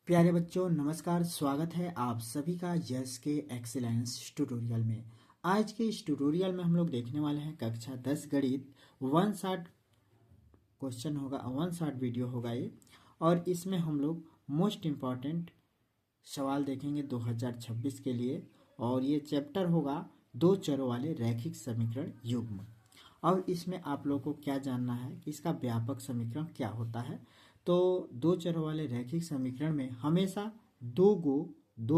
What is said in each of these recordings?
प्यारे बच्चों नमस्कार। स्वागत है आप सभी का यस के एक्सीलेंस ट्यूटोरियल में। आज के इस ट्यूटोरियल में हम लोग देखने वाले हैं कक्षा 10 गणित 160 क्वेश्चन होगा, 160 वीडियो होगा ये। और इसमें हम लोग मोस्ट इम्पॉर्टेंट सवाल देखेंगे 2026 के लिए। और ये चैप्टर होगा दो चरों वाले रैखिक समीकरण युग्म। और इसमें आप लोगों को क्या जानना है कि इसका व्यापक समीकरण क्या होता है। तो दो चरों वाले रैखिक समीकरण में हमेशा दो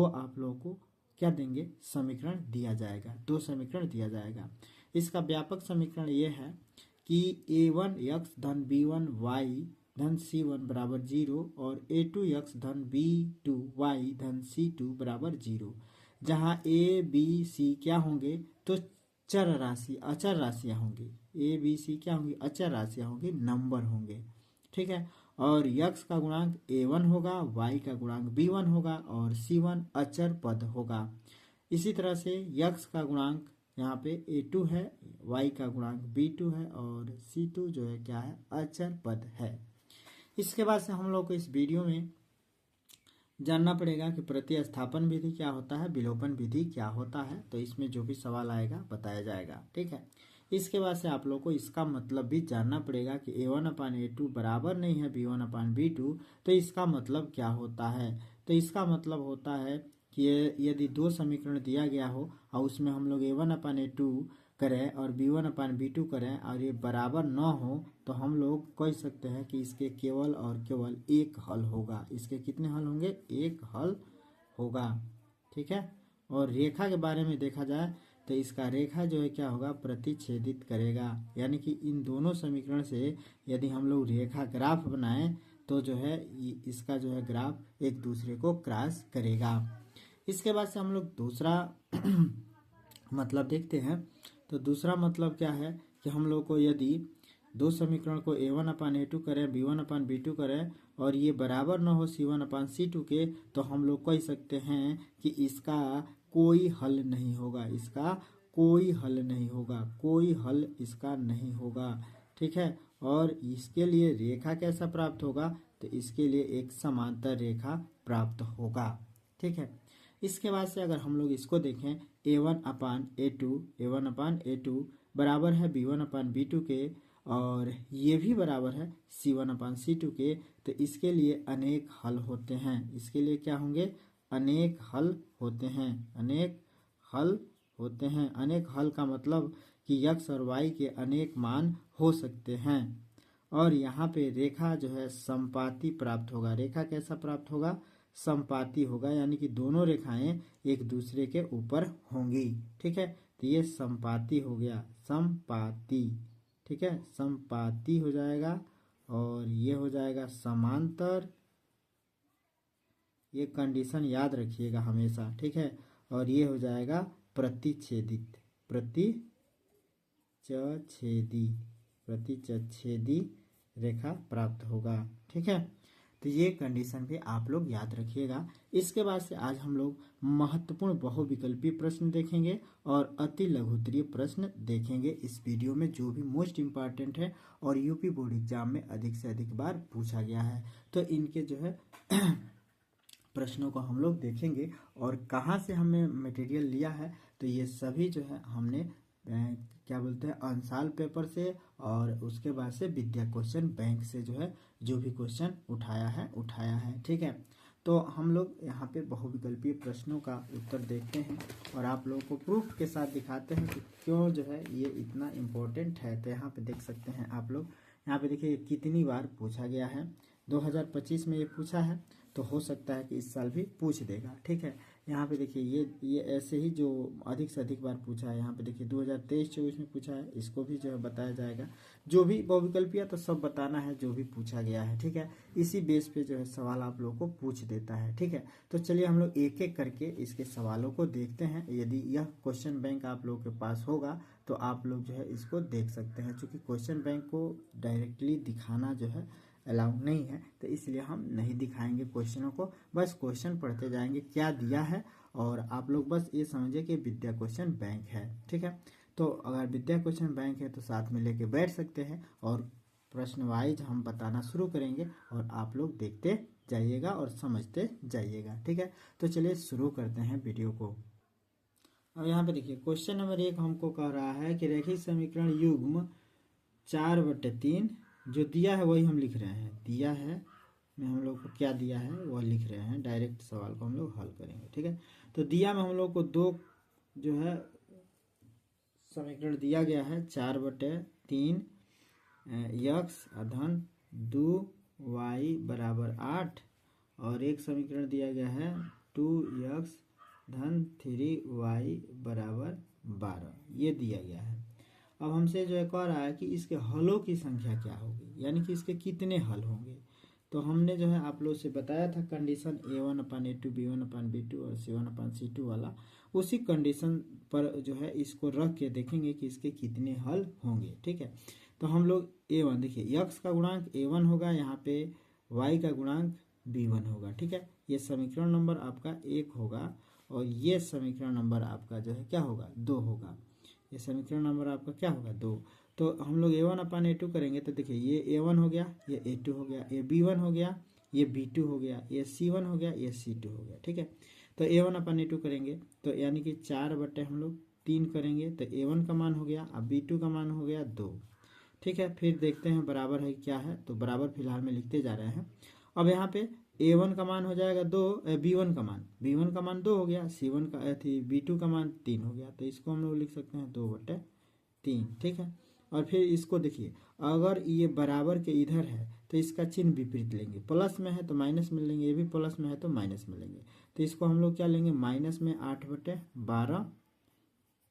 आप लोगों को क्या देंगे, समीकरण दिया जाएगा, दो समीकरण दिया जाएगा। इसका व्यापक समीकरण ये है कि a1 x धन b1 y धन c1 बराबर 0 और a2 x धन b2 y धन c2 बराबर 0। जहाँ a b c क्या होंगे तो चर राशि अचर राशियाँ होंगी। ए बी सी क्या होंगी, अचर राशियाँ होंगी, नंबर होंगे। ठीक है। और यक्स का गुणांक a1 होगा, y का गुणांक b1 होगा और c1 अचर पद होगा। इसी तरह से यक्स का गुणांक यहाँ पे a2 है, y का गुणांक b2 है और c2 जो है क्या है, अचर पद है। इसके बाद से हम लोग को इस वीडियो में जानना पड़ेगा कि प्रतिस्थापन विधि क्या होता है, विलोपन विधि क्या होता है। तो इसमें जो भी सवाल आएगा बताया जाएगा। ठीक है। इसके बाद से आप लोग को इसका मतलब भी जानना पड़ेगा कि a1/a2 बराबर नहीं है b1/b2। तो इसका मतलब क्या होता है, तो इसका मतलब होता है कि यदि दो समीकरण दिया गया हो और उसमें हम लोग a1/a2 करें और b1/b2 करें और ये बराबर न हो तो हम लोग कह सकते हैं कि इसके केवल और केवल एक हल होगा। इसके कितने हल होंगे, एक हल होगा। ठीक है। और रेखा के बारे में देखा जाए तो इसका रेखा जो है क्या होगा, प्रतिच्छेदित करेगा। यानी कि इन दोनों समीकरण से यदि हम लोग रेखा ग्राफ बनाएं तो जो है इसका जो है ग्राफ एक दूसरे को क्रॉस करेगा। इसके बाद से हम लोग दूसरा मतलब देखते हैं। तो दूसरा मतलब क्या है कि हम लोग को यदि दो समीकरण को a1/a2 करें, b1/b2 करें और ये बराबर न हो c1/c2 के, तो हम लोग कह सकते हैं कि इसका कोई हल नहीं होगा, इसका कोई हल नहीं होगा, कोई हल इसका नहीं होगा। ठीक है। और इसके लिए रेखा कैसा प्राप्त होगा, तो इसके लिए एक समांतर रेखा प्राप्त होगा। ठीक है। इसके बाद से अगर हम लोग इसको देखें a1/a2 बराबर है b1/b2 के और ये भी बराबर है c1/c2 के, तो इसके लिए अनेक हल होते हैं। इसके लिए क्या होंगे, अनेक हल होते हैं, अनेक हल होते हैं। अनेक हल का मतलब कि यक्स और वाई के अनेक मान हो सकते हैं। और यहाँ पे रेखा जो है संपाती प्राप्त होगा। रेखा कैसा प्राप्त होगा, संपाती होगा, यानी कि दोनों रेखाएं एक दूसरे के ऊपर होंगी। ठीक है। तो ये संपाती हो गया, संपाती। ठीक है, संपाती हो जाएगा। और ये हो जाएगा समांतर। ये कंडीशन याद रखिएगा हमेशा। ठीक है। और ये हो जाएगा प्रतिच्छेदित, प्रतिच्छेदी रेखा प्राप्त होगा। ठीक है। तो ये कंडीशन भी आप लोग याद रखिएगा। इसके बाद से आज हम लोग महत्वपूर्ण बहुविकल्पीय प्रश्न देखेंगे और अति लघुत्तरीय प्रश्न देखेंगे इस वीडियो में, जो भी मोस्ट इम्पॉर्टेंट है और यूपी बोर्ड एग्जाम में अधिक से अधिक बार पूछा गया है। तो इनके जो है प्रश्नों को हम लोग देखेंगे और कहाँ से हमने मटेरियल लिया है, तो ये सभी जो है हमने क्या बोलते हैं अंसाल पेपर से और उसके बाद से विद्या क्वेश्चन बैंक से जो है जो भी क्वेश्चन उठाया है। ठीक है। तो हम लोग यहाँ पे बहुविकल्पीय प्रश्नों का उत्तर देखते हैं और आप लोगों को प्रूफ के साथ दिखाते हैं कि क्यों जो है ये इतना इम्पोर्टेंट है। तो यहाँ पे देख सकते हैं आप लोग, यहाँ पे देखिए कितनी बार पूछा गया है। 2025 में ये पूछा है, तो हो सकता है कि इस साल भी पूछ देगा। ठीक है। यहाँ पे देखिए ये ऐसे ही जो अधिक से अधिक बार पूछा है, यहाँ पे देखिए 2023-24 में पूछा है, इसको भी जो है बताया जाएगा। जो भी बहुविकल्पीय तो सब बताना है जो भी पूछा गया है। ठीक है। इसी बेस पे जो है सवाल आप लोगों को पूछ देता है। ठीक है। तो चलिए हम लोग एक एक करके इसके सवालों को देखते हैं। यदि यह क्वेश्चन बैंक आप लोगों के पास होगा तो आप लोग जो है इसको देख सकते हैं। चूँकि क्वेश्चन बैंक को डायरेक्टली दिखाना जो है अलाउ नहीं है, तो इसलिए हम नहीं दिखाएंगे क्वेश्चनों को, बस क्वेश्चन पढ़ते जाएंगे क्या दिया है और आप लोग बस ये समझिए कि विद्या क्वेश्चन बैंक है। ठीक है। तो अगर विद्या क्वेश्चन बैंक है तो साथ में लेके बैठ सकते हैं और प्रश्न वाइज हम बताना शुरू करेंगे और आप लोग देखते जाइएगा और समझते जाइएगा। ठीक है, तो चलिए शुरू करते हैं वीडियो को। अब यहाँ पे देखिए क्वेश्चन नंबर 1 हमको कह रहा है कि रैखिक समीकरण युग्म 4/3 जो दिया है वही हम लिख रहे हैं। दिया है में हम लोग को क्या दिया है वह लिख रहे हैं, डायरेक्ट सवाल को हम लोग हल करेंगे। ठीक है, तो दिया में हम लोग को 2 जो है समीकरण दिया गया है, 4/3 यक्स धन 2y बराबर 8 और एक समीकरण दिया गया है 2x धन 3y बराबर 12, ये दिया गया है। अब हमसे जो है कह रहा है कि इसके हलों की संख्या क्या होगी, यानी कि इसके कितने हल होंगे। तो हमने जो है आप लोग से बताया था कंडीशन A1/A2 B1/B2 और C1/C2 वाला, उसी कंडीशन पर जो है इसको रख के देखेंगे कि इसके कितने हल होंगे। ठीक है, तो हम लोग A1 देखिए x का गुणांक A1 होगा, यहाँ पे y का गुणांक B1 होगा। ठीक है, ये समीकरण नंबर आपका 1 होगा और ये समीकरण नंबर आपका जो है क्या होगा 2 होगा। ये समीकरण नंबर आपका क्या होगा 2। तो हम लोग A1/A2 करेंगे तो देखिए ये A1 हो गया, ये A2 हो गया, ये B1 हो गया, ये B2 हो गया, ये C1 हो गया, ये C2 हो गया। ठीक है, तो A1/A2 करेंगे तो यानी कि 4/3 करेंगे तो A1 का मान हो गया, अब B2 का मान हो गया 2। ठीक है, फिर देखते हैं बराबर है क्या है, तो बराबर फिलहाल में लिखते जा रहे हैं। अब यहाँ पे A1 का मान हो जाएगा 2, B1 का मान 2 हो गया, C1 का B2 का मान 3 हो गया, तो इसको हम लोग लिख सकते हैं 2/3। ठीक है, और फिर इसको देखिए अगर ये बराबर के इधर है तो इसका चिन्ह विपरीत लेंगे, प्लस में है तो माइनस में लेंगे, ये भी प्लस में है तो माइनस में लेंगे। तो इसको हम लोग क्या लेंगे माइनस में 8/12,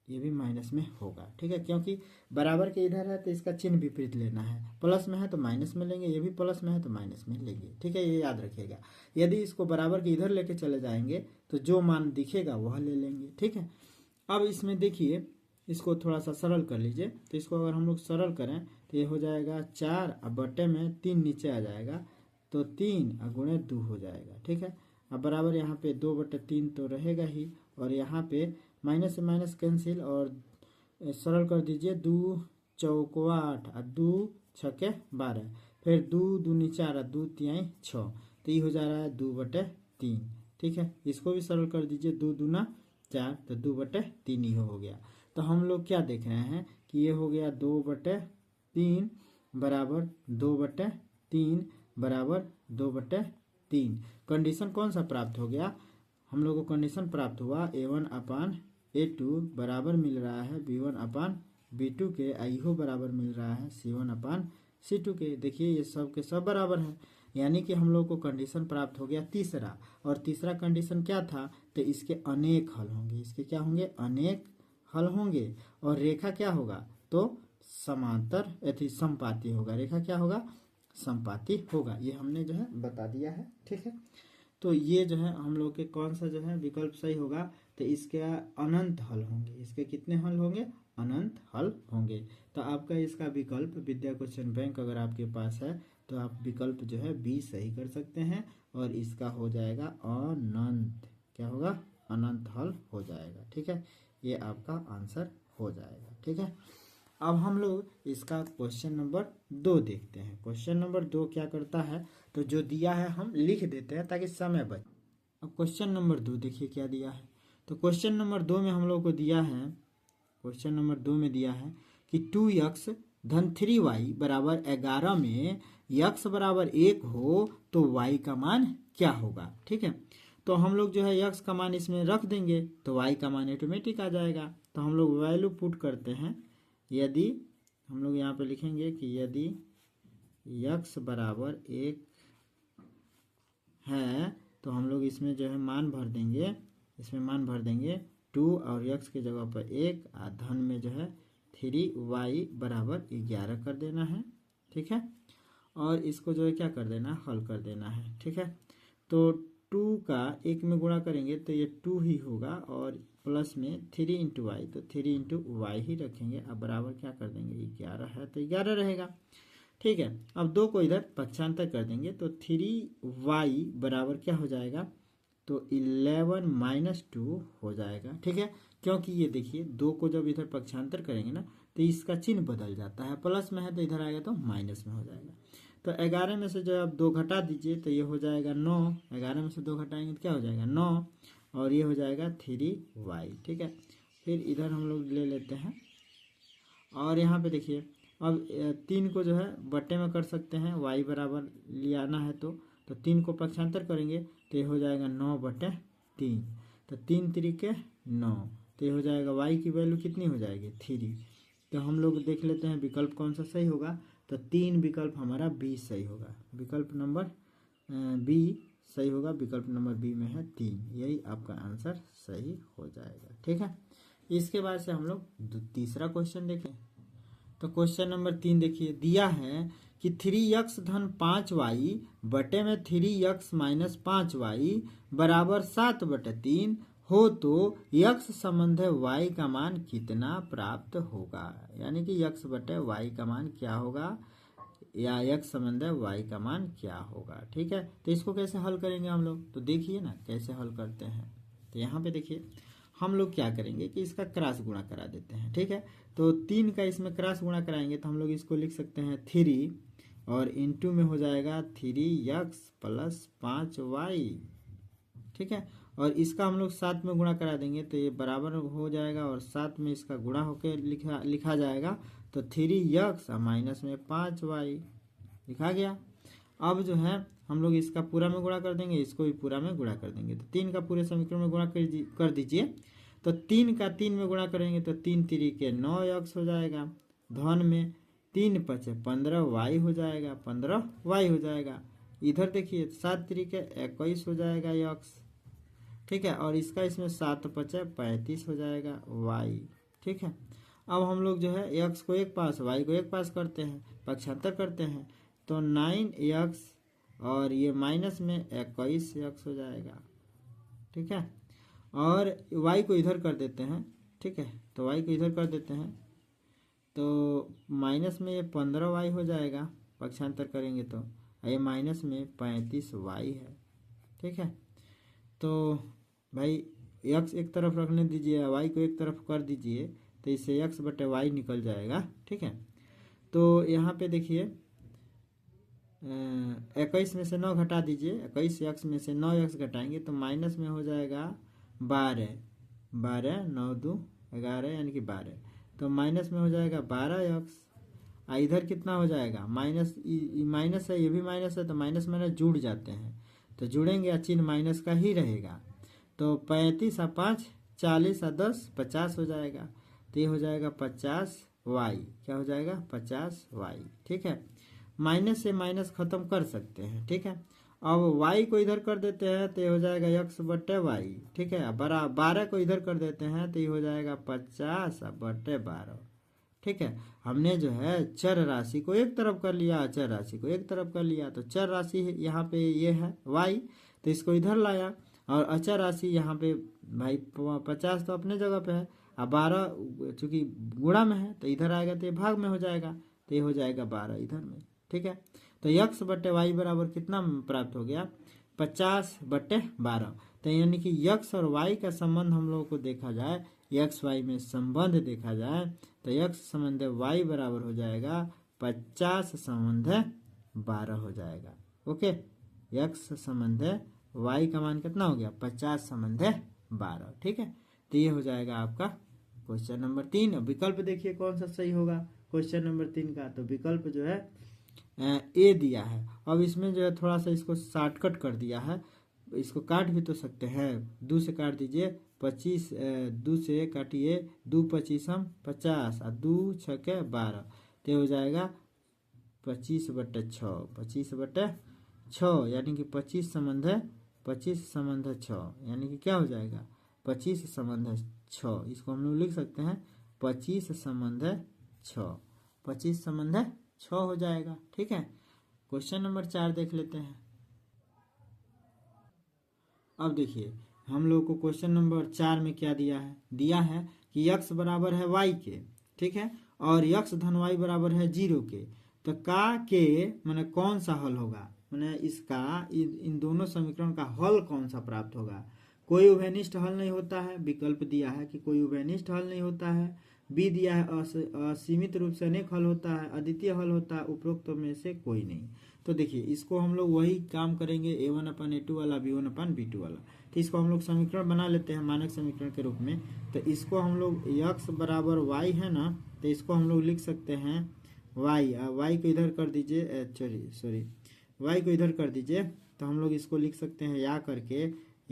ये भी माइनस में होगा। ठीक है, क्योंकि बराबर के इधर है तो इसका चिन्ह विपरीत लेना है, प्लस में है तो माइनस में लेंगे, ये भी प्लस में है तो माइनस में लेंगे। ठीक है, ये याद रखिएगा, यदि इसको बराबर के इधर लेके चले जाएंगे तो जो मान दिखेगा वह ले लेंगे। ठीक है, अब इसमें देखिए इसको थोड़ा सा सरल कर लीजिए, तो इसको अगर हम लोग सरल करें तो ये हो जाएगा 4 अब बटे में 3 नीचे आ जाएगा तो 3 गुणे 2 हो जाएगा। ठीक है, अब बराबर यहाँ पे 2/3 तो रहेगा ही, और यहाँ पे माइनस से माइनस कैंसिल और सरल कर दीजिए, 2 चौको 8 और 2 छके 12, फिर 2 नीचे आ रहा 2 तिहाई 6, तो ये हो जा रहा है 2/3। ठीक है, इसको भी सरल कर दीजिए, 2 दूना 4 तो 2/3 ही हो गया। तो हम लोग क्या देख रहे हैं कि ये हो गया 2/3 बराबर 2/3 बराबर 2/3। कंडीशन कौन सा प्राप्त हो गया, हम लोग को कंडीशन प्राप्त हुआ A1/A2 बराबर मिल रहा है B1/B2 के, इहो बराबर मिल रहा है C1/C2 के। देखिए ये सब के सब बराबर है, यानी कि हम लोग को कंडीशन प्राप्त हो गया तीसरा। और तीसरा कंडीशन क्या था, तो इसके अनेक हल होंगे, इसके क्या होंगे अनेक हल होंगे, और रेखा क्या होगा तो समांतर यदि समपाती होगा, रेखा क्या होगा समपाती होगा, ये हमने जो है बता दिया है। ठीक है, तो ये जो है हम लोग के कौन सा जो है विकल्प सही होगा, तो इसके अनंत हल होंगे। इसके कितने हल होंगे अनंत हल होंगे। तो आपका इसका विकल्प विद्या क्वेश्चन बैंक अगर आपके पास है तो आप विकल्प जो है बी सही कर सकते हैं, और इसका हो जाएगा अनंत, क्या होगा अनंत हल हो जाएगा। ठीक है, ये आपका आंसर हो जाएगा। ठीक है, अब हम लोग इसका क्वेश्चन नंबर 2 देखते हैं। क्वेश्चन नंबर 2 क्या करता है, तो जो दिया है हम लिख देते हैं ताकि समय बचे। अब क्वेश्चन नंबर 2 देखिए क्या दिया है, तो क्वेश्चन नंबर 2 में हम लोग को दिया है, क्वेश्चन नंबर 2 में दिया है कि 2x धन 3y बराबर 11 में x बराबर 1 हो तो y का मान क्या होगा। ठीक है, तो हम लोग जो है x का मान इसमें रख देंगे तो y का मान ऑटोमेटिक आ जाएगा। तो हम लोग वैल्यू पुट करते हैं, यदि हम लोग यहाँ पे लिखेंगे कि यदि x बराबर 1 है तो हम लोग इसमें जो है मान भर देंगे, इसमें मान भर देंगे 2 और x की जगह पर 1 और धन में जो है 3y बराबर 11 कर देना है। ठीक है, और इसको जो है क्या कर देना हल कर देना है। ठीक है, तो 2 का 1 में गुणा करेंगे तो ये 2 ही होगा, और प्लस में 3 इंटू वाई तो 3 इंटू वाई ही रखेंगे। अब बराबर क्या कर देंगे 11 है तो 11 रहेगा। ठीक है, अब 2 को इधर पक्षांतर कर देंगे तो 3y बराबर क्या हो जाएगा तो 11 - 2 हो जाएगा। ठीक है, क्योंकि ये देखिए 2 को जब इधर पक्षांतर करेंगे ना तो इसका चिन्ह बदल जाता है, प्लस में है तो इधर आएगा तो माइनस में हो जाएगा। तो 11 में से जो आप 2 घटा दीजिए तो ये हो जाएगा 9। 11 में से 2 घटाएंगे तो क्या हो जाएगा 9, और ये हो जाएगा 3y। ठीक है, फिर इधर हम लोग ले लेते हैं और यहाँ पे देखिए अब 3 को जो है बट्टे में कर सकते हैं, y बराबर लियाना है तो 3 को पक्षांतर करेंगे तो ये हो जाएगा 9/3। तो 3 तरीके 9, तो ये हो जाएगा y की वैल्यू कितनी हो जाएगी 3। तो हम लोग देख लेते हैं विकल्प कौन सा सही होगा। तो 3 विकल्प हमारा बी सही होगा, विकल्प नंबर बी सही होगा। विकल्प नंबर बी में है 3, यही आपका आंसर सही हो जाएगा। ठीक है, इसके बाद से हम लोग तीसरा क्वेश्चन देखें। तो क्वेश्चन नंबर 3 देखिए, दिया है कि 3x धन 5y बटे में 3x माइनस 5y बराबर 7/3 हो तो x संबंध y का मान कितना प्राप्त होगा। यानी कि x बटे y का मान क्या होगा, या x संबंध y का मान क्या होगा। ठीक है, तो इसको कैसे हल करेंगे हम लोग, तो देखिए ना कैसे हल करते हैं। तो यहाँ पे देखिए हम लोग क्या करेंगे कि इसका क्रॉस गुणा करा देते हैं। ठीक है, तो 3 का इसमें क्रॉस गुणा कराएंगे तो हम लोग इसको लिख सकते हैं 3 और इनटू में हो जाएगा 3x प्लस 5y। ठीक है, और इसका हम लोग 7 में गुणा करा देंगे तो ये बराबर हो जाएगा और 7 में इसका गुणा होकर लिखा जाएगा। तो 3x माइनस में 5y लिखा गया। अब जो है हम लोग इसका पूरा में गुणा कर देंगे, इसको भी पूरा में गुणा कर देंगे। तो 3 का पूरे समीकरण में गुणा कर दीजिए। तो 3 का 3 में गुणा करेंगे तो 3 तरीके 9x हो जाएगा। धन में 3 पचे 15y हो जाएगा, 15y हो जाएगा। इधर देखिए 7 तरीके 21 हो जाएगा x। ठीक है, और इसका इसमें 7 पचे 35 हो जाएगा y। ठीक है, अब हम लोग जो है x को एक पास y को एक पास करते हैं, पक्षांतर करते हैं। तो 9x और ये माइनस में 21x हो जाएगा। ठीक है, और y को इधर कर देते हैं। ठीक है, तो y को इधर कर देते हैं तो माइनस में ये 15y हो जाएगा, पक्षांतर करेंगे तो ये माइनस में 35y है। ठीक है, तो भाई x एक तरफ रखने दीजिए, y को एक तरफ कर दीजिए तो इससे x बटे y निकल जाएगा। ठीक है, तो यहाँ पे देखिए 21 में से 9 घटा दीजिए, 21x में से 9x घटाएंगे तो माइनस में हो जाएगा 12, 9 2 11 यानी कि 12। तो माइनस में हो जाएगा 12x। इधर कितना हो जाएगा माइनस, माइनस है, ये भी माइनस है, तो माइनस माइनस जुड़ जाते हैं तो जुड़ेंगे, चिन्ह माइनस का ही रहेगा। तो 35 और 5 40 और 10 50 हो जाएगा। तो ये हो जाएगा 50y। क्या हो जाएगा 50y। ठीक है, माइनस से माइनस खत्म कर सकते हैं। ठीक है, अब y को इधर कर देते हैं तो ये हो जाएगा x बटे वाई। ठीक है, 12 को इधर कर देते हैं तो ये हो जाएगा 50 बटे 12। ठीक है, हमने जो है चर राशि को एक तरफ कर लिया, अचर राशि को एक तरफ कर लिया। तो चर राशि यहाँ पे ये है y, तो इसको इधर लाया, और अचर राशि यहाँ पे भाई 50 तो अपने जगह पे है, अब 12 चूंकि गुणा में है तो इधर आएगा तो ये भाग में हो जाएगा, तो ये हो जाएगा 12 इधर में। ठीक है, तो x बटे वाई बराबर कितना प्राप्त हो गया 50/12। तो यानी कि x और y का संबंध हम लोगों को देखा जाए, x y में संबंध देखा जाए तो x संबंध y बराबर हो जाएगा 50 संबंध 12 हो जाएगा। ओके, x संबंध y का मान कितना हो गया 50 संबंध 12। ठीक है, तो ये हो जाएगा आपका क्वेश्चन नंबर 3। विकल्प देखिए कौन सा सही होगा क्वेश्चन नंबर 3 का। तो विकल्प जो है ए दिया है। अब इसमें जो है थोड़ा सा इसको शॉर्टकट कर दिया है, इसको काट भी तो सकते हैं। 2 से काट दीजिए 25, 2 से काटिए 2 25 50 और 2 6 12, तो हो जाएगा 25/6। 25/6 यानी कि 25 संबंध 6 यानी कि क्या हो जाएगा 25 संबंध 6। इसको हम लोग लिख सकते हैं 25 संबंध 6, 25 संबंध 6 हो जाएगा। ठीक है, क्वेश्चन नंबर 4 देख लेते हैं। अब देखिए हम लोग को क्वेश्चन नंबर 4 में क्या दिया है कि x बराबर है y के। ठीक है, और x धन y बराबर है 0 के। तो का के माने कौन सा हल होगा, माने इसका इन दोनों समीकरण का हल कौन सा प्राप्त होगा। कोई उभयनिष्ठ हल नहीं होता है, विकल्प दिया है कि कोई उभयनिष्ठ हल नहीं होता है। बी दिया है असीमित रूप से अनेक हल होता है, अद्वितीय हल होता है, उपरोक्त में से कोई नहीं। तो देखिए इसको हम लोग वही काम करेंगे, a1/a2 वाला, b1/b2 वाला। तो इसको हम लोग समीकरण बना लेते हैं मानक समीकरण के रूप में। तो इसको हम लोग x बराबर y है ना, तो इसको हम लोग लिख सकते हैं y को इधर कर दीजिए, सॉरी y को इधर कर दीजिए। तो हम लोग इसको लिख सकते हैं या करके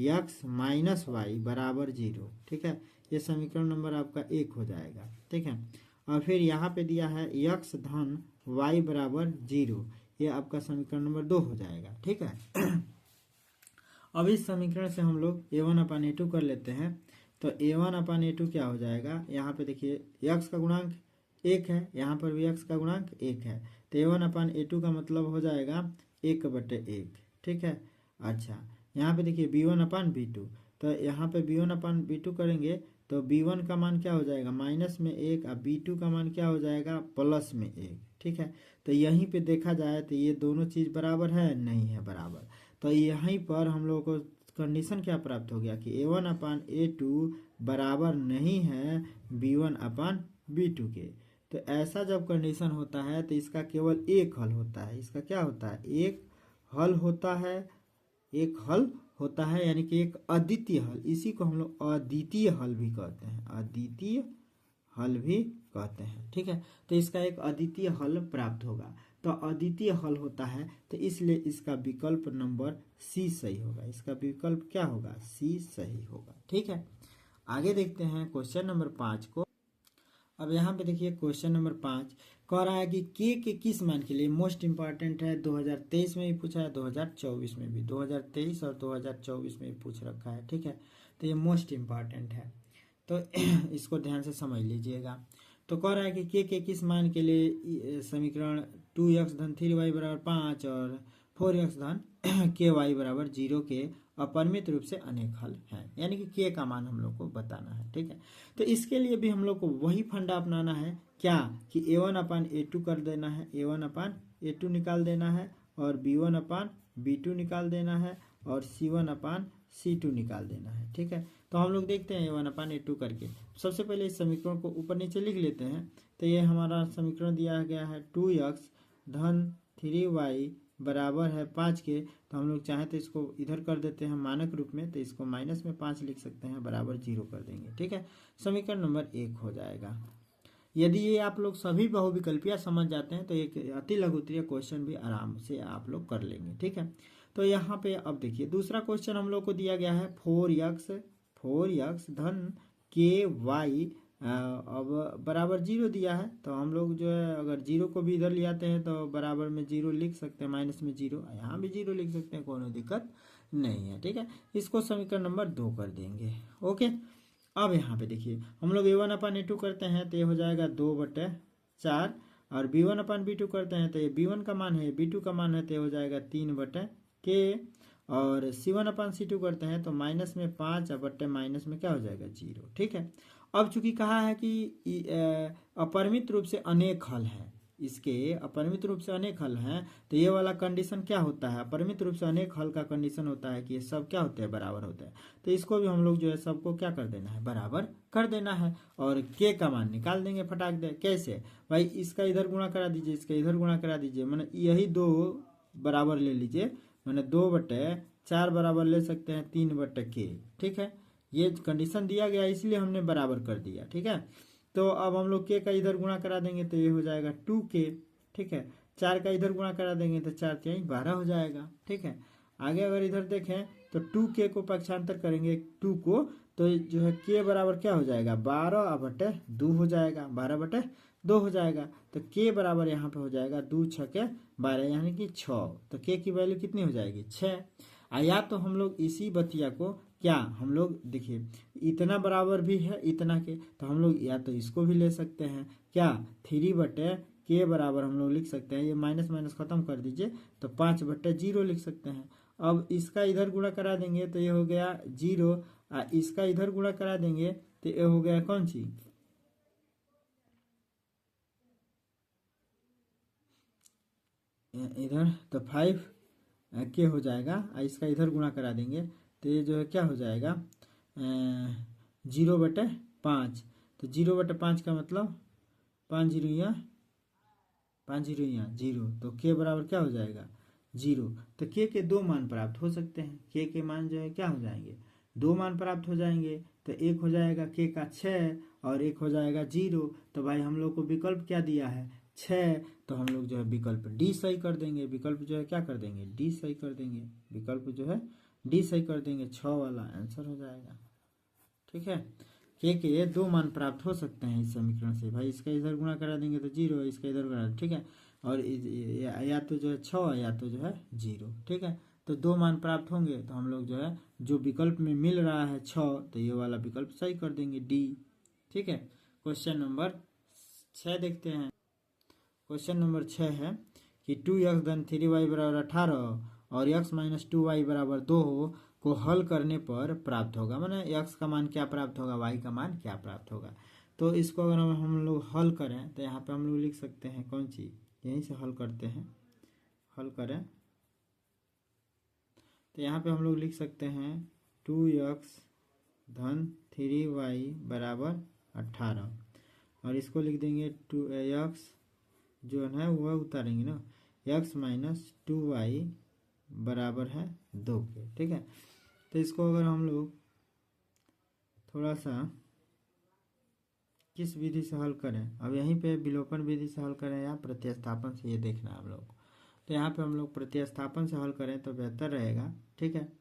x माइनस वाई बराबर 0। ठीक है, ये समीकरण नंबर आपका 1 हो जाएगा। ठीक है, और फिर यहाँ पे दिया है x धन y बराबर 0, ये आपका समीकरण नंबर 2 हो जाएगा। ठीक है, अब इस समीकरण से हम लोग a1/a2 कर लेते हैं। तो a1/a2 क्या हो जाएगा, यहाँ पे देखिए x का गुणांक 1 है, यहाँ पर भी x का गुणांक 1 है। तो a1/a2 का मतलब हो जाएगा 1/1। ठीक है, अच्छा यहाँ पे देखिए b1/b2, तो यहाँ पे b1/b2 करेंगे तो b1 का मान क्या हो जाएगा माइनस में 1 और b2 का मान क्या हो जाएगा प्लस में 1। ठीक है, तो यहीं पे देखा जाए तो ये दोनों चीज़ बराबर है, नहीं है बराबर। तो यहीं पर हम लोगों को कंडीशन क्या प्राप्त हो गया कि a1/a2 बराबर नहीं है b1/b2 के। तो ऐसा जब कंडीशन होता है तो इसका केवल एक हल होता है। इसका क्या होता है, एक हल होता है, एक हल होता है, यानी कि एक अद्वितीय हल। इसी को हम लोग अद्वितीय हल भी कहते हैं, अद्वितीय हल भी कहते हैं। ठीक है, तो इसका एक अद्वितीय हल प्राप्त होगा। तो अद्वितीय हल होता है, तो इसलिए इसका विकल्प नंबर सी सही होगा। इसका विकल्प क्या होगा, सी सही होगा। ठीक है, आगे देखते हैं क्वेश्चन नंबर 5 को। अब यहाँ पे देखिए क्वेश्चन नंबर 5 कह रहा है कि के किस मान के लिए मोस्ट इंपॉर्टेंट है। 2023 में भी पूछा है, 2024 में भी, 2023 और 2024 में भी पूछ रखा है। ठीक है, तो ये मोस्ट इंपॉर्टेंट है, तो इसको ध्यान से समझ लीजिएगा। तो कह रहा है कि के किस मान के लिए समीकरण 2x धन 3y बराबर 5 और 4x धन ky बराबर 0 के अपरिमित रूप से अनेक हल हैं, यानी कि के का मान हम लोग को बताना है। ठीक है, तो इसके लिए भी हम लोग को वही फंडा अपनाना है, क्या कि a1/a2 कर देना है, a1/a2 निकाल देना है, और b1/b2 निकाल देना है, और c1/c2 निकाल देना है। ठीक है, तो हम लोग देखते हैं a1/a2 करके। सबसे पहले इस समीकरण को ऊपर नीचे लिख लेते हैं। तो ये हमारा समीकरण दिया गया है 2x धन 3y बराबर है 5 के। तो हम लोग चाहें तो इसको इधर कर देते हैं मानक रूप में, तो इसको माइनस में 5 लिख सकते हैं, बराबर 0 कर देंगे। ठीक है, समीकरण नंबर 1 हो जाएगा। यदि ये आप लोग सभी बहुविकल्पियाँ समझ जाते हैं तो एक अति लघुत्तरीय क्वेश्चन भी आराम से आप लोग कर लेंगे। ठीक है, तो यहाँ पे अब देखिए दूसरा क्वेश्चन हम लोग को दिया गया है 4x धन ky अब बराबर 0 दिया है। तो हम लोग जो है अगर 0 को भी इधर ले आते हैं तो बराबर में 0 लिख सकते हैं, माइनस में 0, यहाँ भी 0 लिख सकते हैं, कोई दिक्कत नहीं है। ठीक है, इसको समीकरण नंबर 2 कर देंगे। ओके, अब यहाँ पे देखिए हम लोग a1/a2 करते हैं तो ये हो जाएगा 2/4, और b1/b2 करते हैं तो ये b1 का मान है, b2 का मान है, तो ये हो जाएगा 3/k, और c1/c2 करते हैं तो माइनस में 5 बट्टे माइनस में क्या हो जाएगा 0। ठीक है, अब चूंकि कहा है कि अपरिमित रूप से अनेक हल हैं, इसके अपरिमित रूप से अनेक हल हैं, तो ये वाला कंडीशन क्या होता है, अपरिमित रूप से अनेक हल का कंडीशन होता है कि ये सब क्या होते हैं, बराबर होते हैं। तो इसको भी हम लोग जो है सबको क्या कर देना है, बराबर कर देना है, और के का मान निकाल देंगे फटाक दे। कैसे भाई, इसका इधर गुणा करा दीजिए, इसका इधर गुणा करा दीजिए, मैंने यही 2 बराबर ले लीजिए, मैंने 2/4 बराबर ले सकते हैं 3/k। ठीक है, ये कंडीशन दिया गया इसलिए हमने बराबर कर दिया। ठीक है, तो अब हम लोग के का इधर गुणा करा देंगे तो ये हो जाएगा 2k। ठीक है, 4 का इधर गुणा करा देंगे तो 4 के 12 हो जाएगा। ठीक है, आगे अगर इधर देखें तो 2k को पक्षांतर करेंगे 2 को, तो जो है k बराबर क्या हो जाएगा 12/2 हो जाएगा, 12/2 हो जाएगा। तो k बराबर यहाँ पे हो जाएगा 2 × 6 = 12, यानी कि 6। तो k की वैल्यू कितनी हो जाएगी 6। या तो हम लोग इसी बतिया को क्या हम लोग देखिए इतना बराबर भी है इतना के, तो हम लोग या तो इसको भी ले सकते हैं, क्या 3/k बराबर हम लोग लिख सकते हैं, ये माइनस माइनस खत्म कर दीजिए तो 5/0 लिख सकते हैं। अब इसका इधर गुणा करा देंगे तो ये हो गया 0, इसका इधर गुणा करा देंगे तो ये हो गया कौन सी, इधर तो 5k हो जाएगा, इसका इधर गुणा करा देंगे तो ये जो है क्या हो जाएगा 0/5। तो 0/5 का मतलब 5 0 0, तो k बराबर क्या हो जाएगा जीरो। तो के दो मान प्राप्त हो सकते हैं, के मान जो है क्या हो जाएंगे, दो मान प्राप्त हो जाएंगे। तो एक हो जाएगा के का 6 और एक हो जाएगा 0। तो भाई हम लोग को विकल्प क्या दिया है 6, तो हम लोग जो है विकल्प डी सही कर देंगे। विकल्प जो है क्या कर देंगे, डी सही कर देंगे। विकल्प जो है डी सही कर देंगे, 6 वाला आंसर हो जाएगा। ठीक है, के दो मान प्राप्त हो सकते हैं इस समीकरण से। भाई इसका इधर गुणा करा देंगे तो 0, इसका इधर गुणा, ठीक है। और या तो जो है 6 या तो जो है 0। ठीक है, तो दो मान प्राप्त होंगे तो हम लोग जो है जो विकल्प में मिल रहा है 6, तो ये वाला विकल्प सही कर देंगे, डी। ठीक है, क्वेश्चन नंबर 6 देखते हैं। क्वेश्चन नंबर 6 है कि 2x धन 3y बराबर 18 और x माइनस 2y बराबर 2 को हल करने पर प्राप्त होगा। माने x का मान क्या प्राप्त होगा, y का मान क्या प्राप्त होगा। तो इसको अगर हम लोग हल करें तो यहाँ पे हम लोग लिख सकते हैं कौन चीज़, यहीं से हल करते हैं। हल करें तो यहाँ पे हम लोग लिख सकते हैं 2x धन 3y बराबर 18 और इसको लिख देंगे 2x जो है वह उतारेंगे ना, x माइनस 2y बराबर है 2 के। ठीक है, तो इसको अगर हम लोग थोड़ा सा किस विधि से हल करें, अब यहीं पे विलोपन विधि से हल करें या प्रतिस्थापन से, ये देखना आप लोग। तो यहाँ पे हम लोग प्रतिस्थापन से हल करें तो बेहतर रहेगा। ठीक है,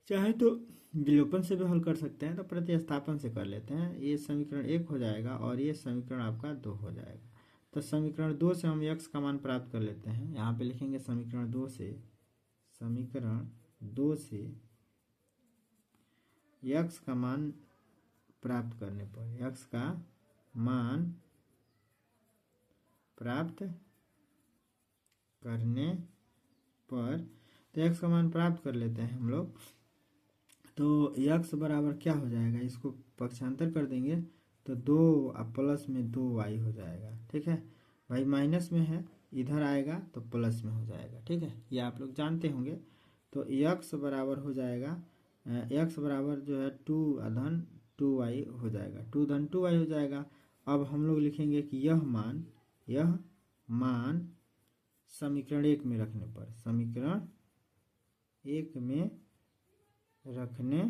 चाहे तो विलोपन से भी हल कर सकते हैं, तो प्रतिस्थापन से कर लेते हैं। ये समीकरण 1 हो जाएगा और ये समीकरण आपका 2 हो जाएगा। तो समीकरण 2 से हम x का मान प्राप्त कर लेते हैं। यहाँ पे लिखेंगे समीकरण 2 से x का मान प्राप्त करने पर, x का मान प्राप्त करने पर, तो x का मान प्राप्त कर लेते हैं हम लोग। तो x बराबर क्या हो जाएगा, इसको पक्षांतर कर देंगे तो 2 प्लस में 2y हो जाएगा। ठीक है भाई, माइनस में है इधर आएगा तो प्लस में हो जाएगा। ठीक है, ये आप लोग जानते होंगे। तो x बराबर हो जाएगा, x बराबर जो है 2 धन 2y हो जाएगा, 2 धन 2y हो जाएगा। अब हम लोग लिखेंगे कि यह मान समीकरण 1 में रखने पर, समीकरण 1 में रखने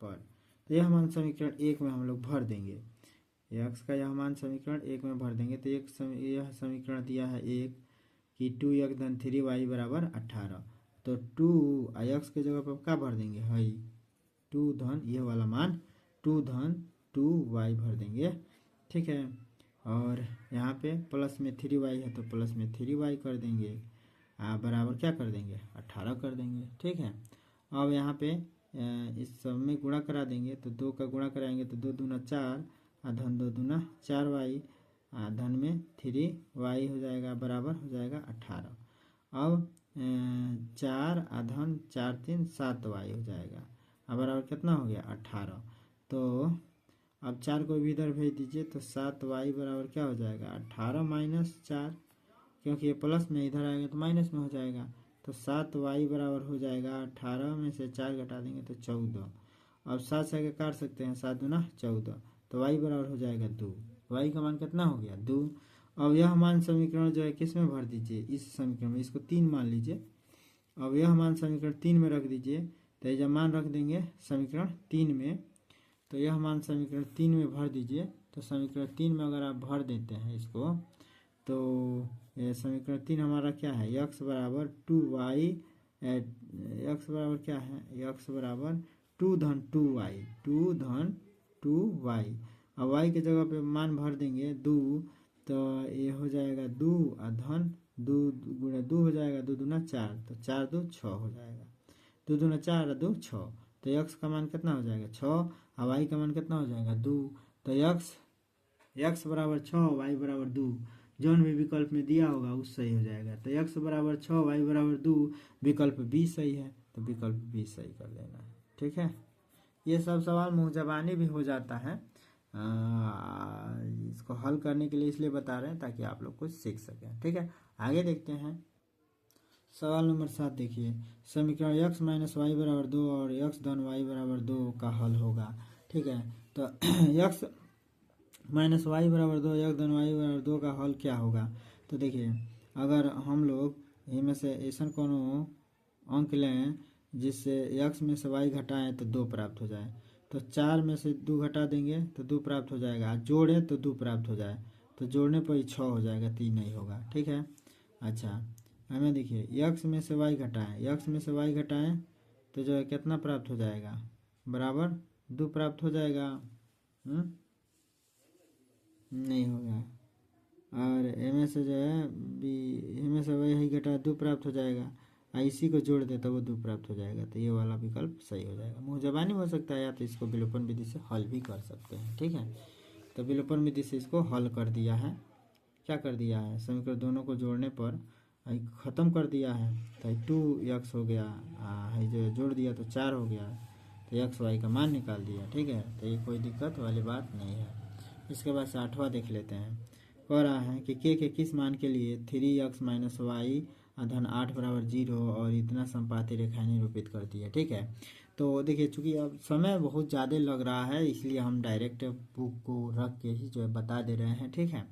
पर, तो यह मान समीकरण 1 में हम लोग भर देंगे। x का यह मान समीकरण 1 में भर देंगे। तो यह समीकरण दिया है 1 कि 2x धन 3y बराबर 18। तो 2 x के जगह पर क्या भर देंगे, है 2 धन ये वाला मान 2 धन 2y भर देंगे। ठीक है, और यहाँ पे प्लस में 3y है तो प्लस में 3y कर देंगे, बराबर क्या कर देंगे 18 कर देंगे। ठीक है, अब यहाँ पे इस सब में गुणा करा देंगे तो 2 का गुणा कराएंगे तो 2 दूना 4 धन 2 दूना 4y धन में 3y हो जाएगा, बराबर हो जाएगा 18। अब 4 धन 4 3 7y हो जाएगा, बराबर कितना हो गया 18। तो अब 4 को भी इधर भेज दीजिए तो 7y बराबर क्या हो जाएगा 18 माइनस 4, क्योंकि ये प्लस में इधर आएगा तो माइनस में हो जाएगा। तो 7y बराबर हो जाएगा 18 में से 4 घटा देंगे तो 14। अब 7 से काट सकते हैं, 7 दूना 14, तो y बराबर हो जाएगा 2। y का मान कितना हो गया 2। अब यह मान समीकरण जो है किस में भर दीजिए, इस समीकरण में, इसको 3 मान लीजिए। अब यह मान समीकरण 3 में रख दीजिए, तो जब मान रख देंगे समीकरण 3 में, तो यह मान समीकरण 3 में भर दीजिए। तो समीकरण 3 में अगर आप भर देते हैं इसको, तो समीकरण 3 हमारा क्या है, x बराबर 2y, x बराबर क्या है, x बराबर 2 धन 2y। अब y के जगह पे मान भर देंगे 2, तो ये हो जाएगा 2 धन 2 गुणा 2 हो जाएगा, 2 दूना 4, तो 4 2 6 हो जाएगा, 2 दूना 4 2 6। तो x का मान कितना हो जाएगा 6 और y का मान कितना हो जाएगा 2। तो x बराबर 6 y बराबर 2, जौन भी विकल्प में दिया होगा उस सही हो जाएगा। तो x बराबर 6 y बराबर 2, विकल्प बी सही है, तो विकल्प बी सही कर लेना है। ठीक है, ये सब सवाल मुँह जबानी भी हो जाता है, इसको हल करने के लिए इसलिए बता रहे हैं ताकि आप लोग कुछ सीख सकें। ठीक है, आगे देखते हैं। सवाल नंबर 7 देखिए, समीकरण x माइनस वाई बराबर 2 और x धन y बराबर 2 का हल होगा। ठीक है, तो x माइनस वाई बराबर 2, x धन y बराबर 2 का हल क्या होगा। तो देखिए, अगर हम लोग इनमें से ऐसा कोनो अंक लें जिससे x में से y घटाएं तो 2 प्राप्त हो जाए। तो 4 में से 2 घटा देंगे तो 2 प्राप्त हो जाएगा, जोड़ें तो 2 प्राप्त हो जाए, तो जोड़ने पर ही 6 हो जाएगा, 3 नहीं होगा। ठीक है। अच्छा, हमें देखिए x में से y घटाएं, x में से y घटाएं तो जो है कितना प्राप्त हो जाएगा, बराबर 2 प्राप्त हो जाएगा। नहीं होगा। और एम से जो है बी, एम से वही घटा 2 प्राप्त हो जाएगा, इसी को जोड़ दे तो वो 2 प्राप्त हो जाएगा। तो ये वाला विकल्प सही हो जाएगा। मुँह जबानी हो सकता है, या तो इसको विलोपन विधि से हल भी कर सकते हैं। ठीक है, तो विलोपन विधि से इसको हल कर दिया है। क्या कर दिया है, समीकरण दोनों को जोड़ने पर ख़त्म कर दिया है। तो 2x हो गया, है जो जोड़ दिया तो 4 हो गया, तो एक्स वाई का मान निकाल दिया। ठीक है, तो ये कोई दिक्कत वाली बात नहीं है। इसके बाद से 8वां देख लेते हैं। कह रहा है कि के किस मान के लिए 3x माइनस वाई धन 8 बराबर 0 और इतना संपाती रेखाएं निरूपित करती है। ठीक है, तो देखिए चूंकि अब समय बहुत ज़्यादा लग रहा है, इसलिए हम डायरेक्ट बुक को रख के ही जो है बता दे रहे हैं। ठीक है,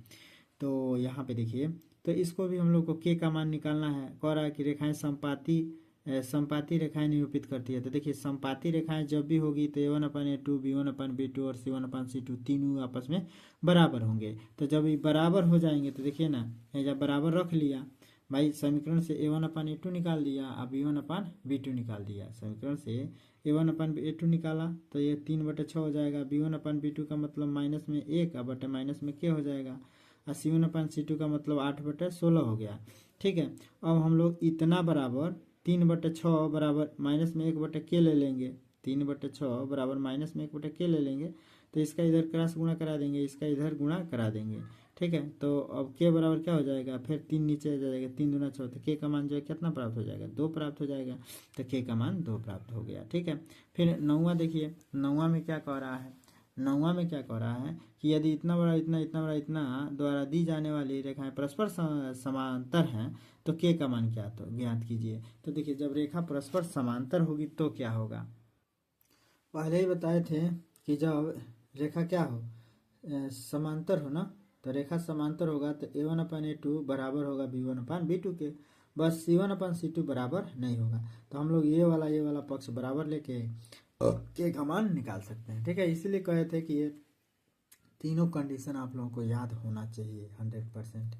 तो यहाँ पे देखिए, तो इसको भी हम लोग को के का मान निकालना है। कह रहा है कि रेखाएं संपाती रेखाएं निरूपित करती है। तो देखिए संपाती रेखाएं जब भी होगी तो a1/a2 b1/b2 और c1/c2 तीनों आपस में बराबर होंगे। तो जब ये बराबर हो जाएंगे तो देखिए ना, जब बराबर रख लिया भाई, समीकरण से a1/a2 निकाल दिया, अब b1/b2 निकाल दिया। समीकरण से a1/a2 निकाला तो ये 3/6 हो जाएगा। b1/b2 का मतलब माइनस में 1 बटे माइनस में k हो जाएगा, और c1/c2 का मतलब 8/16 हो गया। ठीक है, अब हम लोग इतना बराबर 3/6 बराबर माइनस में 1/k ले लेंगे। 3/6 बराबर माइनस में 1/k ले लेंगे, तो इसका इधर क्रॉस गुणा करा देंगे, इसका इधर गुणा करा देंगे। ठीक है, तो अब k बराबर क्या हो जाएगा, फिर 3 नीचे आ जाएगा, 3 दूना 6, तो k का मान जो है कितना प्राप्त हो जाएगा, 2 प्राप्त हो जाएगा। तो k का मान 2 प्राप्त हो गया। ठीक है, फिर 9वां देखिए, 9वां में क्या कह रहा है, 9वां में क्या कह रहा है कि यदि इतना बड़ा इतना इतना बड़ा इतना द्वारा दी जाने वाली रेखाएं परस्पर समांतर हैं तो के का मान क्या तो ज्ञात कीजिए। तो देखिए जब रेखा परस्पर समांतर होगी तो क्या होगा, पहले ही बताए थे कि जब रेखा क्या हो, समांतर हो ना, तो रेखा समांतर होगा तो a1/a2 बराबर होगा b1/b2 के, बस c1/c2 बराबर नहीं होगा। तो हम लोग ये वाला पक्ष बराबर लेके के का मान निकाल सकते हैं। ठीक है, इसीलिए कहे थे कि ये तीनों कंडीशन आप लोगों को याद होना चाहिए 100%।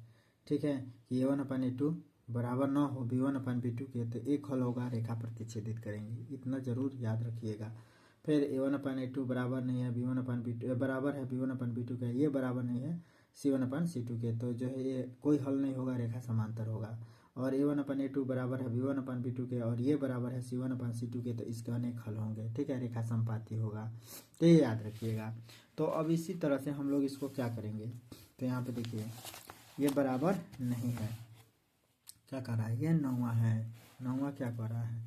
ठीक है, कि a1/a2 बराबर ना हो b1/b2 के, तो एक हल होगा, रेखा प्रतिच्छेदित करेंगे, इतना जरूर याद रखिएगा। फिर a1/a2 बराबर नहीं है b1/b2, बराबर है b1/b2 के, ये बराबर नहीं है c1/c2 के, तो जो है ये कोई हल नहीं होगा, रेखा समांतर होगा। और a1/a2 बराबर है b1/b2 के, और ये बराबर है c1/c2 के, तो इसके अनेक हल होंगे। ठीक है, रेखा संपाती होगा, तो ये याद रखिएगा। तो अब इसी तरह से हम लोग इसको क्या करेंगे, तो यहाँ पे देखिए ये बराबर नहीं है, क्या कर रहा है, ये 9वां है। 9वां क्या कर रहा है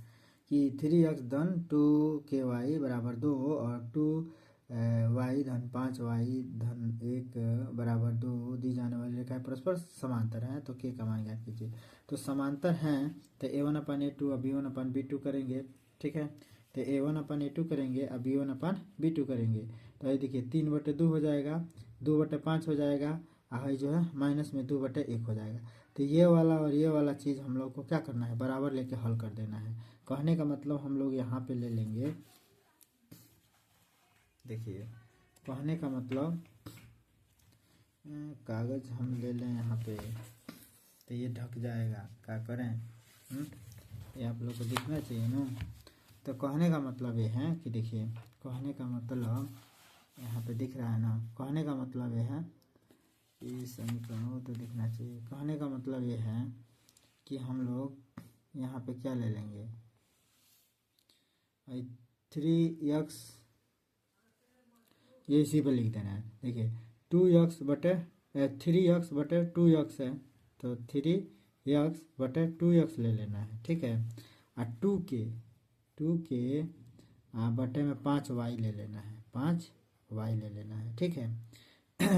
कि 3x धन 2ky बराबर 2 और 2y धन 5y धन 1 बराबर 2 दी जाने वाली रेखाएं परस्पर समांतर हैं, तो k का मान ज्ञात कीजिए। तो समांतर हैं तो a1/a2 और b1/b2 करेंगे। ठीक है, तो a1/a2 करेंगे और b1/b2 करेंगे, तो ये देखिए 3/2 हो जाएगा, 2/5 हो जाएगा, और जो है माइनस में 2/1 हो जाएगा। तो ये वाला और ये वाला चीज़ हम लोग को क्या करना है, बराबर लेके हल कर देना है। कहने का मतलब हम लोग यहाँ पे ले लेंगे, देखिए कहने का मतलब कागज हम ले लें यहाँ पे, तो ये ढक जाएगा, क्या करें, ये आप लोग को दिखना चाहिए ना। तो कहने का मतलब ये है कि देखिए, कहने का मतलब यहाँ पे दिख रहा है ना, कहने का मतलब ये है, ये समीकरण तो दिखना चाहिए। कहने का मतलब ये है कि हम लोग यहाँ पे क्या ले लेंगे, 3x, ये इसी पे लिख देना है। देखिए 3x/2x है, तो 3x/2x ले लेना है। ठीक है, और 2k बटे में 5y ले लेना है, 5y ले लेना है। ठीक है,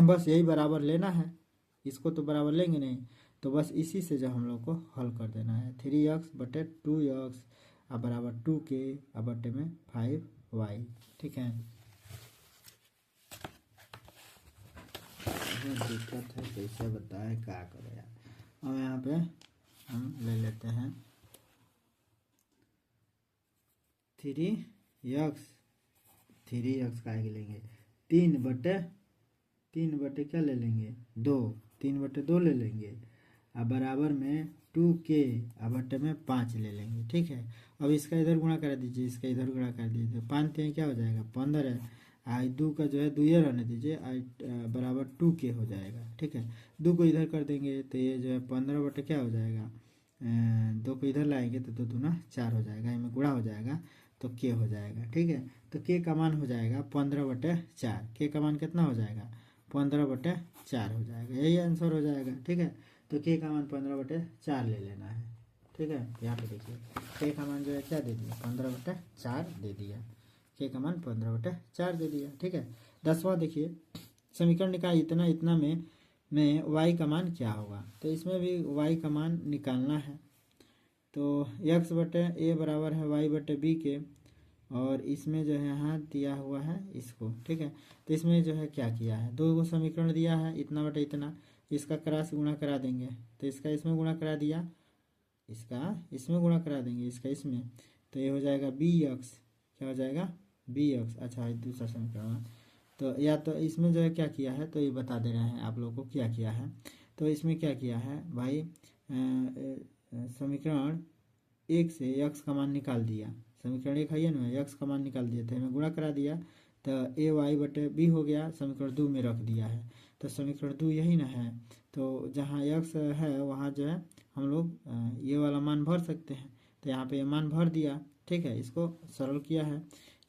बस यही बराबर लेना है, इसको तो बराबर लेंगे नहीं, तो बस इसी से जो हम लोग को हल कर देना है। 3x/2x बराबर 2k बटे में 5y। ठीक है, दिक्कत है कैसे बताए, क्या करें यार। अब यहाँ पे हम ले लेते हैं 3x, 3x का आगे लेंगे 3 बटे क्या ले लेंगे 2, 3/2 ले लेंगे। अब बराबर में 2k, अब बटे में 5 ले लेंगे। ठीक है, अब इसका इधर गुणा करा दीजिए, इसका इधर गुणा कर दीजिए, 5 3 क्या हो जाएगा 15 है। आई 2 का जो है 2 ये रहने दीजिए, आई बराबर 2k हो जाएगा। ठीक है, 2 को इधर कर देंगे तो ये जो है 15 बटे क्या हो जाएगा, 2 को इधर लाएंगे तो 2 दूना 4 हो जाएगा, इनमें गुणा हो जाएगा तो k हो जाएगा। ठीक है, तो k का मान हो जाएगा 15/4। k का मान कितना हो जाएगा 15/4 हो जाएगा, यही आंसर हो जाएगा। ठीक है, तो k का मान 15/4 ले लेना है। ठीक है, यहाँ पे देखिए k का मान जो है क्या दे दिया 15/4 दे दिया, k का मान 15/4 दे दिया। ठीक है, 10वां देखिए, समीकरण निकाल इतना इतना में y का मान क्या होगा, तो इसमें भी y का मान निकालना है। तो x/a बराबर है y/b के, और इसमें जो है यहाँ दिया हुआ है इसको। ठीक है, तो इसमें जो है क्या किया है, 2 समीकरण दिया है, इतना बटे इतना, इसका क्रॉस गुणा करा देंगे तो इसका इसमें गुणा करा दिया, इसका इसमें गुणा करा देंगे, इसका इसमें, तो ये हो जाएगा bx, क्या हो जाएगा bx। अच्छा, दूसरा समीकरण, तो या तो इसमें जो है क्या किया है, तो ये बता दे रहे हैं आप लोगों को क्या किया है। तो इसमें क्या किया है भाई, समीकरण 1 से x का मान निकाल दिया, समीकरण 1 है ना, x का मान निकाल दिया था, इनमें गुणा करा दिया तो ay/b हो गया, समीकरण 2 में रख दिया है। तो समीकरण 2 यही ना है, तो जहाँ x है वहाँ जो है हम लोग ये वाला मान भर सकते हैं, तो यहाँ पे ये मान भर दिया। ठीक है, इसको सरल किया है,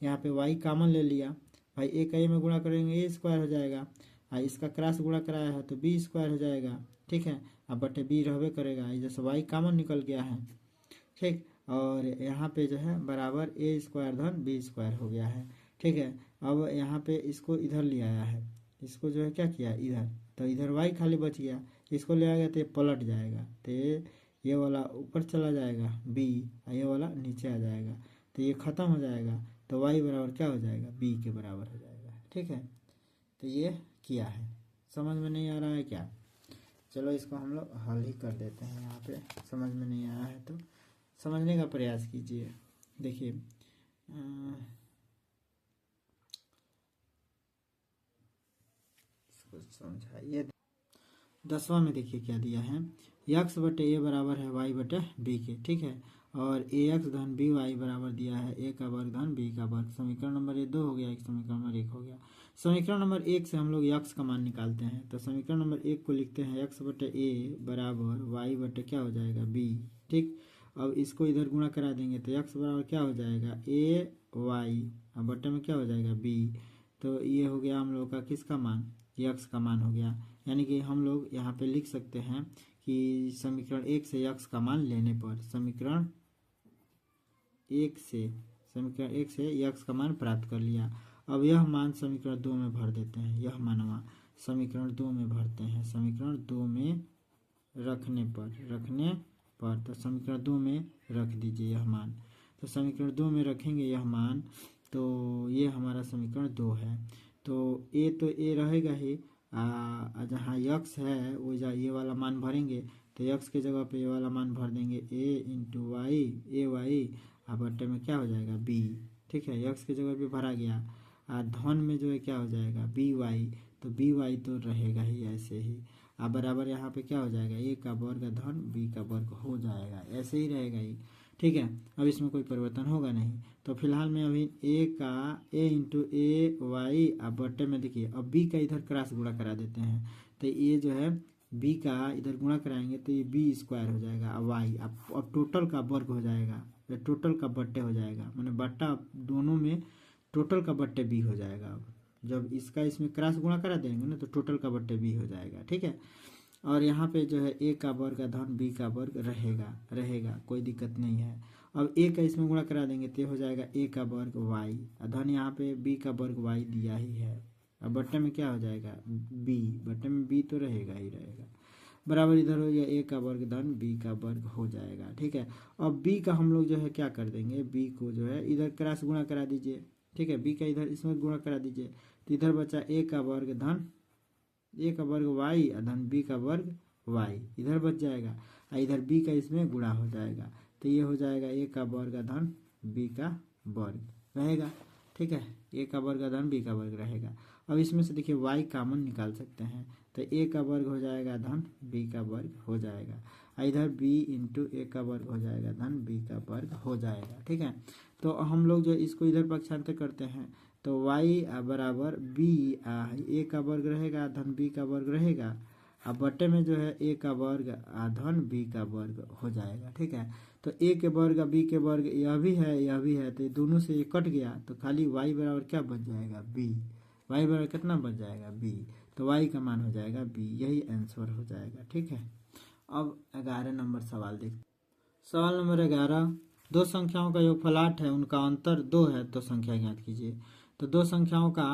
यहाँ पे y कॉमन ले लिया भाई, a का a में गुणा करेंगे a² हो जाएगा, इसका क्रॉस गुणा कराया है तो b² हो जाएगा। ठीक है, अब बटे b रहबे करेगा, जैसे y कॉमन निकल गया है। ठीक, और यहाँ पे जो है बराबर a² धन b² हो गया है। ठीक है, अब यहाँ पे इसको इधर ले आया है, इसको जो है क्या किया इधर, तो इधर y खाली बच गया, इसको ले आएगा तो ये पलट जाएगा, तो ये वाला ऊपर चला जाएगा b, ये वाला नीचे आ जाएगा, तो ये ख़त्म हो जाएगा, तो y बराबर क्या हो जाएगा b के बराबर हो जाएगा। ठीक है, तो ये किया है, समझ में नहीं आ रहा है क्या, चलो इसको हम लोग हल ही कर देते हैं। यहाँ पे समझ में नहीं आया है तो समझने का प्रयास कीजिए। देखिए इसको समझाइए। 10वां में देखिए क्या दिया है, x/a बराबर है y/b के। ठीक है, और ax धन by बराबर दिया है a का वर्ग धन b का वर्ग। समीकरण नंबर 2 हो गया, एक समीकरण नंबर 1 हो गया। समीकरण नंबर 1 से हम लोग x का मान निकालते हैं, तो समीकरण नंबर 1 को लिखते हैं x/a बराबर y/ क्या हो जाएगा b। ठीक, अब इसको इधर गुणा करा देंगे तो x बराबर क्या हो जाएगा ay, अब बटे में क्या हो जाएगा b, तो ये हो गया हम लोग का किसका मान, x का मान हो गया। यानी कि हम लोग यहाँ पे लिख सकते हैं कि समीकरण 1 से x का मान लेने पर समीकरण 1 से x का मान प्राप्त कर लिया। अब यह मान समीकरण 2 में भर देते हैं, यह मानवा समीकरण 2 में भरते हैं, समीकरण 2 में रखने पर तो समीकरण 2 में रख दीजिए यह मान, तो समीकरण 2 में रखेंगे यह मान, तो ये हमारा समीकरण 2 है। तो a रहेगा ही, जहाँ x है वो ये वाला मान भरेंगे, तो x के जगह पे ये वाला मान भर देंगे a y, अब बट्टे में क्या हो जाएगा b। ठीक है, x के जगह पे भरा गया, धन में जो है क्या हो जाएगा by, तो by तो रहेगा ही ऐसे ही, अब बराबर यहाँ पे क्या हो जाएगा a का वर्ग धन b का वर्ग हो जाएगा, ऐसे ही रहेगा ही। ठीक है, अब इसमें कोई परिवर्तन होगा नहीं, तो फिलहाल में अभी a इंटू a y, अब बट्टे में देखिए अब b का इधर क्रॉस गुणा करा देते हैं, तो ये जो है b का इधर गुणा कराएंगे तो ये b² हो जाएगा, अब y अब टोटल का वर्ग हो जाएगा, टोटल का बट्टे हो जाएगा, मैंने बट्टा दोनों में टोटल का बट्टे b हो जाएगा। अब जब इसका इसमें क्रॉस गुणा करा देंगे ना तो टोटल का बट्टे b हो जाएगा। ठीक है, और यहाँ पे जो है a का वर्ग धन b का वर्ग रहेगा, कोई दिक्कत नहीं है। अब a का इसमें गुणा करा देंगे तो हो जाएगा a का वर्ग y, धन यहाँ पे b का वर्ग y दिया ही है, अब बट्टे में क्या हो जाएगा b, बट्टे में b तो रहेगा ही रहेगा, बराबर इधर हो गया a का वर्ग धन b का वर्ग हो जाएगा। ठीक है, अब b का हम लोग जो है क्या कर देंगे, b को जो है इधर क्रॉस गुणा करा दीजिए। ठीक है, b का इधर इसमें गुणा करा दीजिए, तो इधर बचा a का वर्ग धन a का वर्ग y धन b का वर्ग y, इधर बच जाएगा। इधर बी का इसमें गुणा हो जाएगा, तो ये हो जाएगा ए का वर्ग धन बी का वर्ग रहेगा। ठीक है, ए का वर्ग धन बी का वर्ग रहेगा। अब इसमें से देखिए वाई कॉमन निकाल सकते हैं, तो ए का वर्ग हो जाएगा धन बी का वर्ग हो जाएगा, इधर बी इंटू ए का वर्ग हो जाएगा धन बी का वर्ग हो जाएगा। ठीक है, तो हम लोग जो इसको इधर पक्षांतर करते हैं तो y बराबर बी ए का वर्ग रहेगा धन बी का वर्ग रहेगा, अब बटे में जो है ए का वर्ग धन बी का वर्ग हो जाएगा। ठीक है, तो ए के वर्ग बी के वर्ग यह भी है, तो दोनों से ये कट गया, तो खाली y बराबर क्या बच जाएगा बी, y बराबर कितना बच जाएगा बी, तो y का मान हो जाएगा बी, यही आंसर हो जाएगा। ठीक है, अब 11 नंबर सवाल देखते। सवाल नंबर 11, दो संख्याओं का योगफल 8 है, उनका अंतर 2 है, तो संख्या ज्ञात कीजिए। तो दो संख्याओं का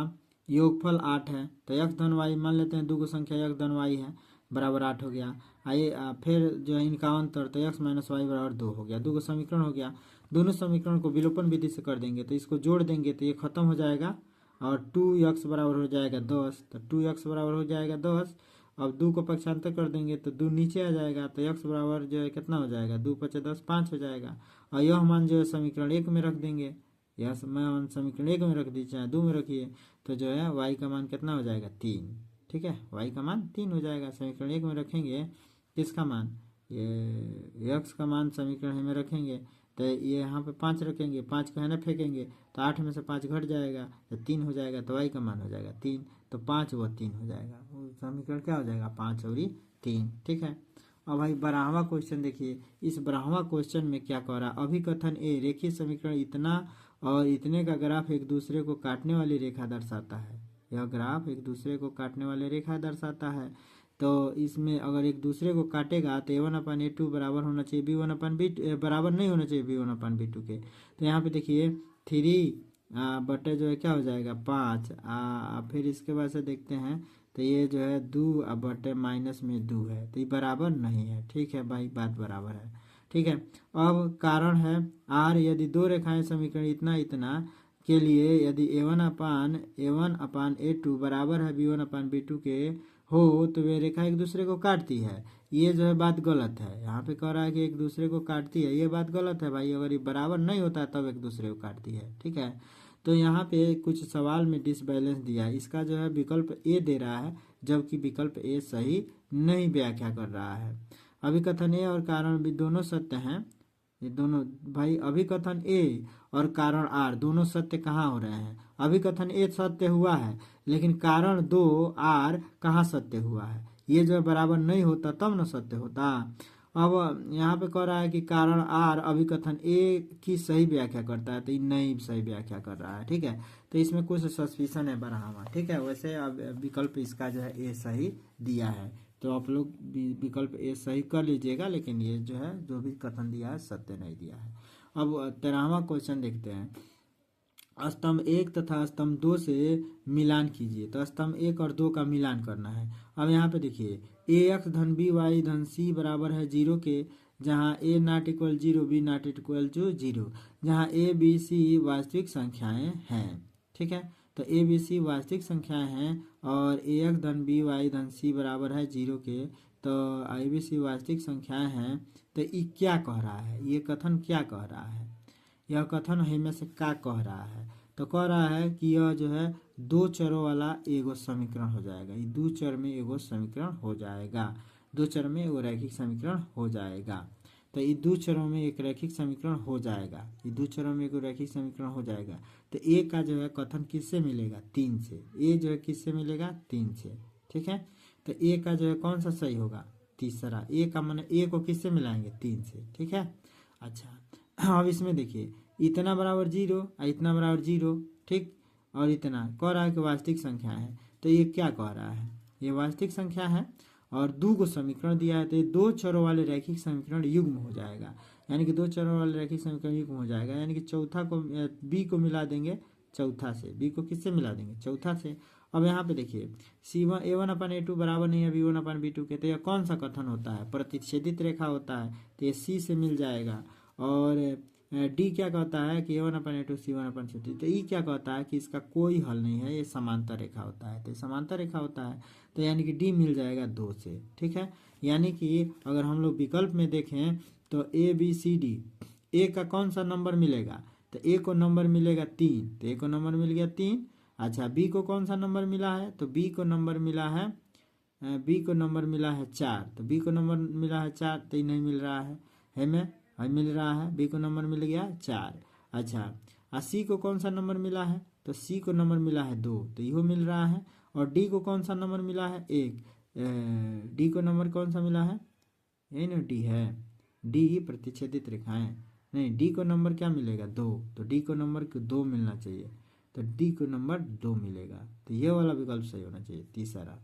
योगफल 8 है, तो x धन y मान लेते हैं, दो को संख्या x धन y है बराबर 8 हो गया। आइए फिर जो है इनका अंतर, तो x माइनस वाई बराबर 2 हो गया, दो को समीकरण हो गया। दोनों समीकरण को विलोपन विधि से कर देंगे, तो इसको जोड़ देंगे तो ये खत्म हो जाएगा और 2x बराबर हो जाएगा 10, तो 2x बराबर हो जाएगा 10। अब 2 को पक्षांतर कर देंगे तो 2 नीचे आ जाएगा, तो x बराबर जो है कितना हो जाएगा 2 × 10 5 हो जाएगा, और यह मान जो है समीकरण 1 में रख देंगे, यह मान समीकरण 1 में रख दीजिए चाहे 2 में रखिए, तो जो है y का मान कितना हो जाएगा 3। ठीक है, y का मान 3 हो जाएगा, समीकरण 1 में रखेंगे किसका मान, ये x का मान समीकरण में रखेंगे, तो ये यहाँ पे 5 रखेंगे, 5 को है ना फेंकेंगे, तो 8 में से 5 घट जाएगा तो 3 हो जाएगा, तो y का मान हो जाएगा 3, तो 5 व 3 हो जाएगा, वो समीकरण क्या हो जाएगा 5 और 3। ठीक है, अब भाई 12वां क्वेश्चन देखिए, इस 12वां क्वेश्चन में क्या कह रहा है, अभिकथन ए रेखीय समीकरण इतना और इतने का ग्राफ एक दूसरे को काटने वाली रेखा दर्शाता है, यह ग्राफ एक दूसरे को काटने वाली रेखा दर्शाता है, तो इसमें अगर एक दूसरे को काटेगा तो a1/a2 बराबर होना चाहिए b1/b बराबर नहीं होना चाहिए b1/b2 के, तो यहाँ पे देखिए 3 बटे जो है क्या हो जाएगा 5, फिर इसके बाद से देखते हैं तो ये जो है 2 बटे माइनस में 2 है, तो ये बराबर नहीं है। ठीक है भाई, बात बराबर है। ठीक है, अब कारण है r, यदि दो रेखाएं समीकरण इतना इतना के लिए यदि a1/a2 बराबर है b1/b2 के हो तो वे रेखा एक दूसरे को काटती है, ये जो है बात गलत है। यहाँ पे कह रहा है कि एक दूसरे को काटती है, ये बात गलत है भाई, अगर ये बराबर नहीं होता तब एक दूसरे को काटती है। ठीक है, तो यहाँ पे कुछ सवाल में डिसबैलेंस दिया है, इसका जो है विकल्प ए दे रहा है जबकि विकल्प ए सही नहीं व्याख्या कर रहा है। अभिकथन ए और कारण भी दोनों सत्य हैं, ये दोनों भाई अभिकथन ए और कारण आर दोनों सत्य कहाँ हो रहे हैं, अभिकथन ए सत्य हुआ है लेकिन कारण 2 आर कहाँ सत्य हुआ है, ये जो बराबर नहीं होता तब न सत्य होता। अब यहाँ पे कह रहा है कि कारण आर अभिकथन ए की सही व्याख्या करता है, तो ये नहीं सही व्याख्या कर रहा है। ठीक है, तो इसमें कुछ सस्पिशन है बराबर। ठीक है, वैसे अब विकल्प इसका जो है ए सही दिया है, तो आप लोग विकल्प ए सही कर लीजिएगा, लेकिन ये जो है जो भी कथन दिया है सत्य नहीं दिया है। अब 13वां क्वेश्चन देखते हैं, स्तंभ 1 तथा स्तंभ 2 से मिलान कीजिए, तो स्तंभ 1 और 2 का मिलान करना है। अब यहाँ पे देखिए ax धन बी वाई धन सी बराबर है 0 के, जहाँ a not equal 0 b not equal to 0, जहाँ a b c वास्तविक संख्याएं हैं। ठीक है, तो a b c वास्तविक संख्याएं हैं और ax धन b वाई धन c बराबर है 0 के, तो a b c वास्तविक संख्याएं हैं, तो ये क्या कह रहा है, ये कथन क्या कह रहा है, यह कथन में से क्या कह रहा है, तो कह रहा है कि यह जो है दो चरों वाला एगो समीकरण हो जाएगा, ये दो चर में एगो समीकरण हो जाएगा, दो चर में एगो रैखिक समीकरण हो जाएगा, तो ये दो चरों में एक रैखिक समीकरण हो जाएगा, ये दो चरों में एगो रैखिक समीकरण हो जाएगा। तो ए का जो है कथन किससे मिलेगा 3 से, ए जो है किससे मिलेगा 3 से। ठीक है, तो ए का जो है कौन सा सही होगा तीसरा, ए का माने ए को किससे मिलाएंगे 3 से। ठीक है, अच्छा अब इसमें देखिए इतना बराबर 0 और इतना बराबर 0, ठीक, और इतना कह रहा है कि वास्तविक संख्या है, तो ये क्या कह रहा है, ये वास्तविक संख्या है और दो को समीकरण दिया है, तो ये दो चरों वाले रैखिक समीकरण युग्म हो जाएगा, यानी कि दो चरों वाले रैखिक समीकरण युग्म हो जाएगा, यानी कि चौथा को बी को मिला देंगे चौथा से, बी को किससे मिला देंगे चौथा से। अब यहाँ पे देखिए C1 a1/a2 बराबर नहीं है b1/b2 के, तो यह कौन सा कथन होता है प्रतिच्छेदित रेखा होता है, तो ये सी से मिल जाएगा, और डी क्या कहता है कि A1/A2 C1/C2, तो ई क्या कहता है कि इसका कोई हल नहीं है, ये समांतर रेखा होता है। तो समांतर रेखा होता है तो यानी कि डी मिल जाएगा 2 से। ठीक है, यानी कि अगर हम लोग विकल्प में देखें तो ABCD, ए का कौन सा नंबर मिलेगा, तो ए को नंबर मिलेगा 3, तो ए को नंबर मिल गया 3। अच्छा, बी को कौन सा नंबर मिला है, तो बी को नंबर मिला है 4, तो बी को नंबर मिला है 4, तो ये नहीं मिल रहा है में मिल रहा है, बी को नंबर मिल गया 4। अच्छा, सी को कौन सा नंबर मिला है, तो सी को नंबर मिला है 2, तो इहो मिल रहा है। और डी को कौन सा नंबर मिला है 1, डी को नंबर कौन सा मिला है, यही ना डी है, डी प्रतिच्छेदित रेखाएं, नहीं डी को नंबर क्या मिलेगा 2, तो डी को नंबर 2 मिलना चाहिए, तो डी को नंबर 2 मिलेगा। तो ये वाला विकल्प सही होना चाहिए तीसरा।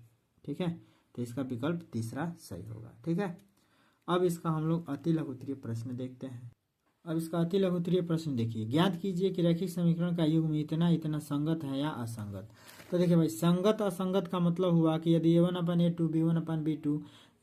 ठीक है, तो इसका विकल्प तीसरा सही होगा। ठीक है, अब इसका हम लोग अति लघुत्तरीय प्रश्न देखते हैं। अब इसका अति लघुत्तरीय प्रश्न देखिए, ज्ञात कीजिए कि रैखिक समीकरण का युग्म इतना इतना संगत है या असंगत। तो देखिए भाई, संगत असंगत का मतलब हुआ कि यदि A1/A2 B1/B2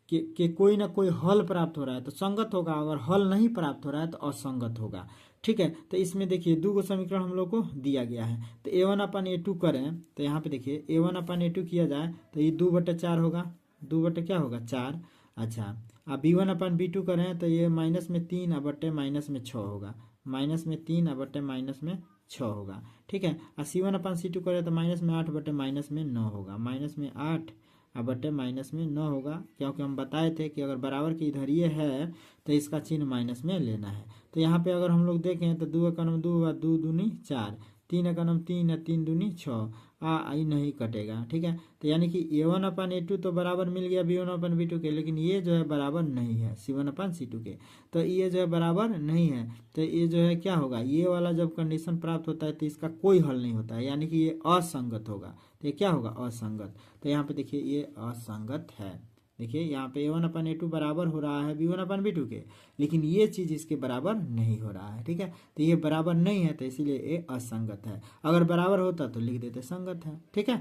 के कोई ना कोई हल प्राप्त हो रहा है तो संगत होगा, अगर हल नहीं प्राप्त हो रहा है तो असंगत होगा। ठीक है, तो इसमें देखिए 2 समीकरण हम लोग को दिया गया है, तो A1/A2 करें तो यहाँ पे देखिए A1/A2 किया जाए तो ये 2/4 होगा, 2 क्या होगा 4। अच्छा, अब B1/B2 करें तो ये माइनस में 3 बटे माइनस में 6 होगा, माइनस में 3 बटे माइनस में 6 होगा। ठीक है, और C1/C2 करें तो माइनस में 8 बटे माइनस में 9 होगा, माइनस में 8 बटे माइनस में 9 होगा, क्योंकि हम बताए थे कि अगर बराबर की इधर ये है तो इसका चिन्ह माइनस में लेना है। तो यहाँ पे अगर हम लोग देखें तो 2 एकम 2 2 दूनी 4, 3 एकम 3 3 दूनी 6, आई नहीं कटेगा। ठीक है, तो यानी कि A1/A2 तो बराबर मिल गया B1/B2 के, लेकिन ये जो है बराबर नहीं है C1/C2 के, तो ये जो है बराबर नहीं है, तो ये जो है क्या होगा, ये वाला जब कंडीशन प्राप्त होता है तो इसका कोई हल नहीं होता है, यानी कि ये असंगत होगा। तो ये क्या होगा, असंगत। तो यहाँ पे देखिए ये असंगत है। देखिए यहाँ पे A1/A2 बराबर हो रहा है B1/B2 के, लेकिन ये चीज़ इसके बराबर नहीं हो रहा है। ठीक है, तो ये बराबर नहीं है तो इसीलिए ये असंगत है। अगर बराबर होता तो लिख देते संगत है। ठीक है,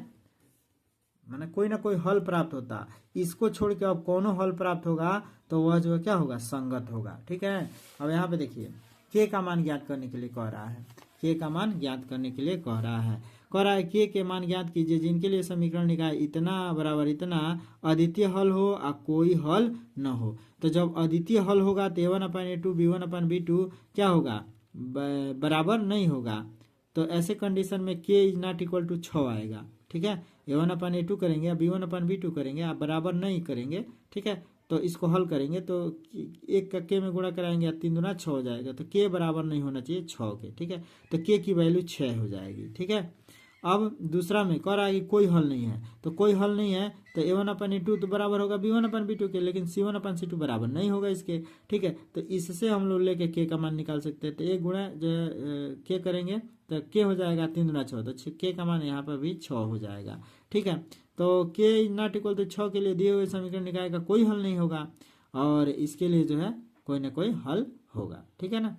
माने कोई ना कोई हल प्राप्त होता, इसको छोड़ के अब कौन हल प्राप्त होगा तो वह जो क्या होगा, संगत होगा। ठीक है, अब यहाँ पे देखिए के का मान ज्ञात करने के लिए कह रहा है, के का मान ज्ञात करने के लिए कह रहा है के मान ज्ञात कीजिए जिनके लिए समीकरण निकाय इतना बराबर इतना अद्वितीय हल हो और कोई हल न हो। तो जब अद्वितीय हल होगा तो A1/A2 B1/B2 क्या होगा, बराबर नहीं होगा। तो ऐसे कंडीशन में के इज नॉट इक्वल टू 6 आएगा। ठीक है, A1/A2 करेंगे या B1/B2 करेंगे, आप बराबर नहीं करेंगे। ठीक है, तो इसको हल करेंगे तो एक का के में गुणा कराएंगे या 3 दूना 6 हो जाएगा, तो के बराबर नहीं होना चाहिए 6 के। ठीक है, तो के की वैल्यू 6 हो जाएगी। ठीक है, अब दूसरा में कह रहा है कि कोई हल नहीं है, तो कोई हल नहीं है तो A1/A2 तो बराबर होगा B1/B2 के, लेकिन C1/C2 बराबर नहीं होगा इसके। ठीक है, तो इससे हम लोग लेके के का मान निकाल सकते हैं। तो एक गुणा के करेंगे तो के हो जाएगा 3 दूना 6, तो के का मान यहाँ पर भी 6 हो जाएगा। ठीक है, तो के नॉट इक्वल टू 6 के लिए दिए हुए समीकरण निकाय का कोई हल नहीं होगा, और इसके लिए जो है कोई ना कोई हल होगा। ठीक है ना,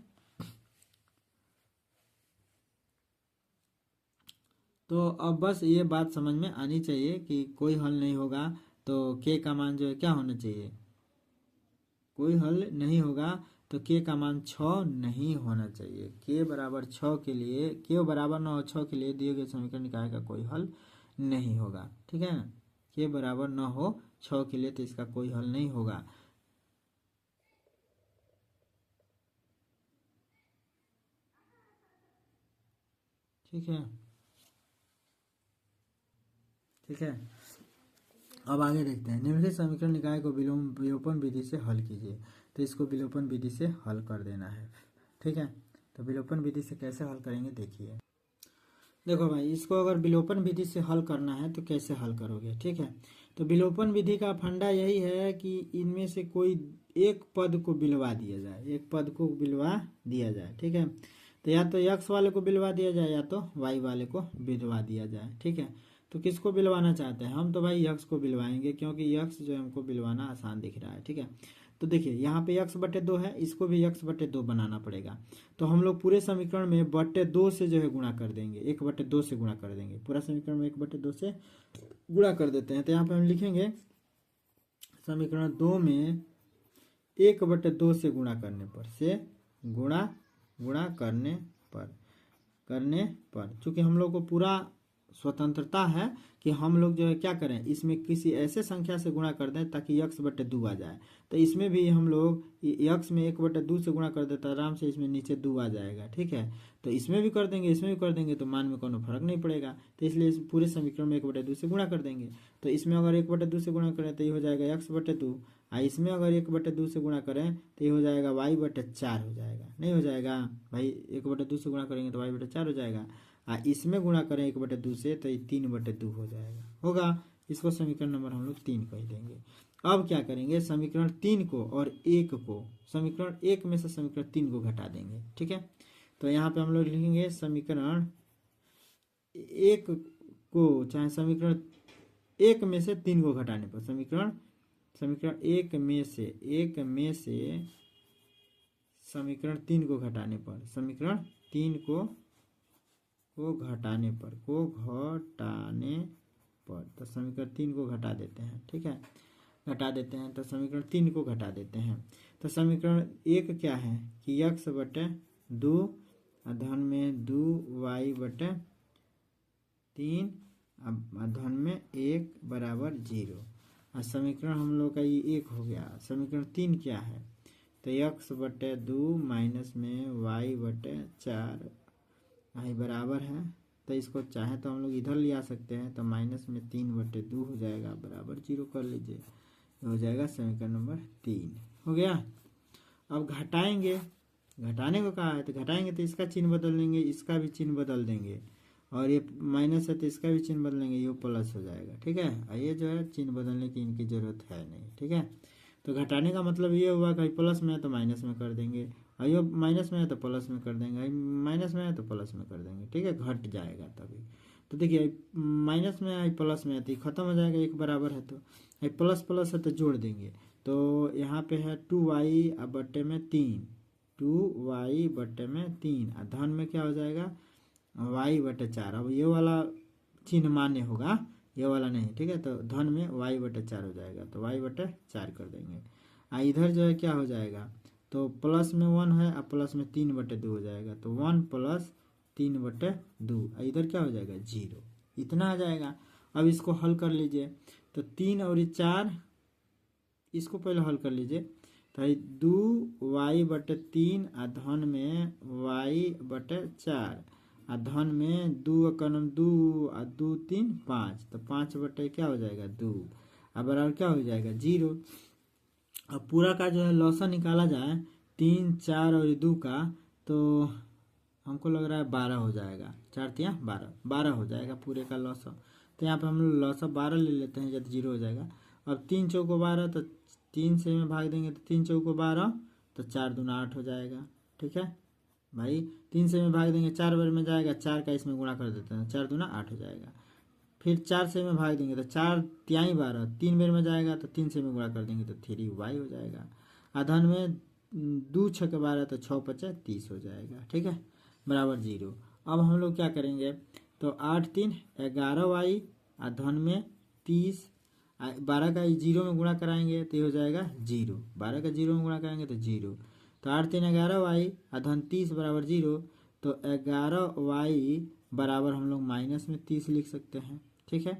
तो अब बस ये बात समझ में आनी चाहिए कि कोई हल नहीं होगा तो के का मान जो है क्या होना चाहिए, कोई हल नहीं होगा तो के का मान 6 नहीं होना चाहिए। के बराबर 6 के लिए, के बराबर न हो 6 के लिए दिए गए समीकरण निकाय का कोई हल नहीं होगा। ठीक है ना, के बराबर न हो 6 के लिए तो इसका कोई हल नहीं होगा। ठीक है, ठीक है, अब आगे देखते हैं। निम्नलिखित समीकरण निकाय को विलोपन विधि से हल कीजिए, तो इसको विलोपन विधि से हल कर देना है। ठीक है, तो विलोपन विधि से कैसे हल करेंगे देखिए। देखो भाई, इसको अगर विलोपन विधि से हल करना है तो कैसे हल करोगे। ठीक है, तो विलोपन विधि का फंडा यही है कि इनमें से कोई एक पद को बिलवा दिया जाए, एक पद को बिलवा दिया जाए। ठीक है, तो या तो x वाले को बिलवा दिया जाए या तो y वाले को बिलवा दिया जाए। ठीक है, तो किसको बिलवाना चाहते हैं हम, तो भाई x को बिलवाएंगे, क्योंकि x जो है हमको बिलवाना आसान दिख रहा है। ठीक है, तो देखिए यहाँ पे x/2 है, इसको भी x/2 बनाना पड़ेगा। तो हम लोग पूरे समीकरण में 2 से जो है गुणा कर देंगे, 1/2 से गुणा कर देंगे, पूरा समीकरण में 1/2 से गुणा कर देते हैं। तो यहाँ पे हम लिखेंगे समीकरण 2 में 1/2 से गुणा करने पर, से गुणा गुणा करने पर चूंकि हम लोग को पूरा स्वतंत्रता है कि हम लोग जो है क्या करें, इसमें किसी ऐसे संख्या से गुणा कर दें ताकि यक्स बटे 2 आ जाए। तो इसमें भी हम लोग यक्स में 1/2 से गुणा कर देते आराम से इसमें नीचे 2 आ जाएगा। ठीक है, तो इसमें भी कर देंगे इसमें भी कर देंगे तो मान में कोनो फर्क नहीं पड़ेगा। तो इसलिए इस पूरे समीकरण में 1/2 से गुणा कर देंगे। तो इसमें अगर 1/2 से गुणा करें तो ये हो जाएगा यक्स बटे 2, इसमें अगर 1/2 से गुणा करें तो ये हो जाएगा वाई बटे 4 हो जाएगा। नहीं हो जाएगा भाई, 1/2 से गुणा करेंगे तो वाई बटे 4 हो जाएगा। इसमें गुणा करें 1/2 से तो ये 3/2 हो जाएगा होगा। इसको समीकरण नंबर हम लोग 3 कह देंगे। अब क्या करेंगे, समीकरण 3 को और 1 को, समीकरण 1 में से समीकरण 3 को घटा देंगे। ठीक है, तो यहाँ पे हम लोग लिखेंगे समीकरण 1 को, चाहे समीकरण 1 में से 3 को घटाने पर, समीकरण 1 में से समीकरण 3 को घटाने पर, समीकरण 3 को घटाने पर तो समीकरण 3 को घटा देते हैं। ठीक है, घटा देते हैं तो समीकरण 3 को घटा देते हैं। तो समीकरण 1 क्या है कि यक्स बटे 2 धन में 2 वाई बटे 3 धन में 1 बराबर 0। और समीकरण हम लोग का ये 1 हो गया। समीकरण 3 क्या है, तो यक्स बटे 2 माइनस में वाई बटे 4 आई बराबर है। तो इसको चाहे तो हम लोग इधर ले आ सकते हैं, तो माइनस में 3/2 हो जाएगा बराबर 0 कर लीजिए, हो जाएगा समीकरण नंबर 3 हो गया। अब घटाएंगे, घटाने को कहा है तो घटाएंगे तो इसका चिन्ह बदल देंगे, इसका भी चिन्ह बदल देंगे, और ये माइनस है तो इसका भी चिन्ह बदलेंगे, ये प्लस हो जाएगा। ठीक है, और ये जो है चिन्ह बदलने की इनकी जरूरत है नहीं। ठीक है, तो घटाने का मतलब ये हुआ कि प्लस में है तो माइनस में कर देंगे, और ये माइनस में है तो प्लस में कर देंगे, माइनस में है तो प्लस में कर देंगे। ठीक है, घट जाएगा तभी। तो देखिए माइनस में है प्लस में है तो ये खत्म हो जाएगा, एक बराबर है तो प्लस प्लस है तो जोड़ देंगे। तो यहाँ पे है 2y बटे में 3, 2y बटे में 3, और धन में क्या हो जाएगा y बटे 4। अब ये वाला चिन्ह मान्य होगा, ये वाला नहीं। ठीक है, तो धन में y बटे 4 हो जाएगा, तो y बटे 4 कर देंगे। इधर जो है क्या हो जाएगा, तो प्लस में 1 है और प्लस में 3/2 हो जाएगा, तो 1 + 3/2, इधर क्या हो जाएगा 0, इतना आ जाएगा। अब इसको हल कर लीजिए, तो 3 और 4, इसको पहले हल कर लीजिए। तो 2y बटे 3 और धन में y बटे 4, और धन में 2 एकम 2 और 2 3 5, तो 5 बटे क्या हो जाएगा 2, अब बराबर क्या हो जाएगा 0। अब पूरा का जो है लौसा निकाला जाए 3 4 और 2 का, तो हमको लग रहा है 12 हो जाएगा, 4 3 12 हो जाएगा पूरे का लौसा। तो यहाँ पे हम लोग लौसा 12 ले लेते हैं जब 0 हो जाएगा। अब 3 चौको 12, तो 3 से में भाग देंगे तो 3 चौको 12, तो 4 दूना 8 हो जाएगा। ठीक है भाई, 3 से में भाग देंगे 4 बार में जाएगा, 4 का इसमें गुणा कर देते हैं, 4 दूना 8 हो जाएगा। फिर 4 से में भाग देंगे तो 4 3 12, 3 बार में जाएगा तो 3 से में गुणा कर देंगे तो 3y हो जाएगा। आधन में 2 6 के 12, तो 6 5 30 हो जाएगा। ठीक है, बराबर 0। अब हम लोग क्या करेंगे, तो 8 3 11y, धन में 30, 12 का 0 में गुणा कराएंगे तो ये हो जाएगा 0, 12 का 0 में गुणा कराएंगे तो 0, तो 8 3 11y, धन 30 बराबर 0, तो 11y बराबर हम लोग माइनस में 30 लिख सकते हैं। ठीक है,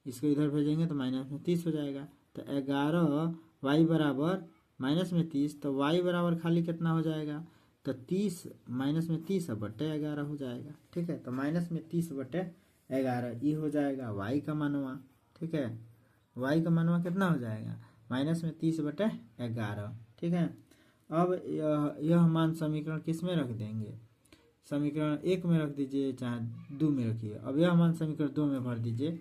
इसको इधर भेजेंगे तो माइनस में 30 हो जाएगा, तो 11y बराबर माइनस में 30, तो y बराबर खाली कितना हो जाएगा, तो 30 माइनस में 30 बटे 11 हो जाएगा। ठीक है, तो माइनस में 30 बटे 11 ये हो जाएगा y का मानवा। ठीक है, y का मानवा कितना हो जाएगा, माइनस में 30 बटे 11। ठीक है, अब यह मान समीकरण किस में रख देंगे, समीकरण 1 में रख दीजिए चाहे 2 में रखिए। अब यह मान समीकरण 2 में भर दीजिए,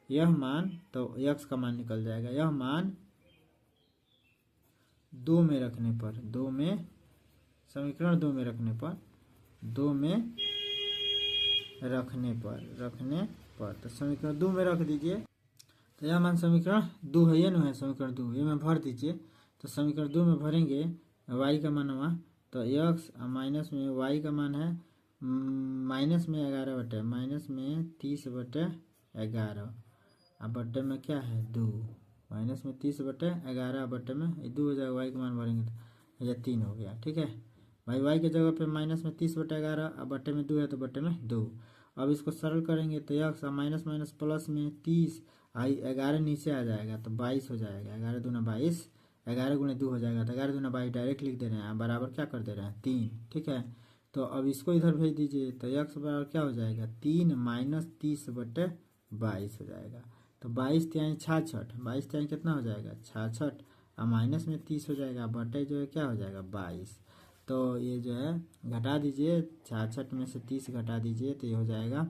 यह मान तो x का मान निकल जाएगा। यह मान 2 में रखने पर, 2 में समीकरण 2 में रखने पर, 2 में रखने पर तो समीकरण 2 में रख दीजिए। तो यह मान समीकरण 2 है, ये न है समीकरण 2, ये में भर दीजिए। तो समीकरण 2 में भरेंगे y का मान हुआ, तो x माइनस में y का मान है माइनस में 11 बटे माइनस में 30 बटे 11, अब बटे में क्या है 2, माइनस में 30 बटे 11 बटे में 2 हो जाएगा, y का मान भरेंगे तो यह 3 हो गया। ठीक है, भाई वाई की जगह पे माइनस में 30/11, अब बट्टे में 2 है तो बट्टे में 2। अब इसको सरल करेंगे तो यक्स माइनस माइनस प्लस में 30, आई 11 नीचे आ जाएगा तो 22 हो जाएगा। 11 दूना 22, 11 गुणे 2 हो जाएगा तो 11 दूना 22 डायरेक्ट लिख दे रहे हैं, बराबर क्या कर दे रहे हैं 3। ठीक है, तो अब इसको इधर भेज दीजिए तो यक्स बराबर क्या हो जाएगा 3 माइनस 30/22 हो जाएगा। तो 22 तिहाई 66, 22 तिहाई कितना हो जाएगा 66, और माइनस में 30 हो जाएगा, बटे जो है क्या हो जाएगा 22। तो ये जो है घटा दीजिए, 66 में से 30 घटा दीजिए तो ये हो जाएगा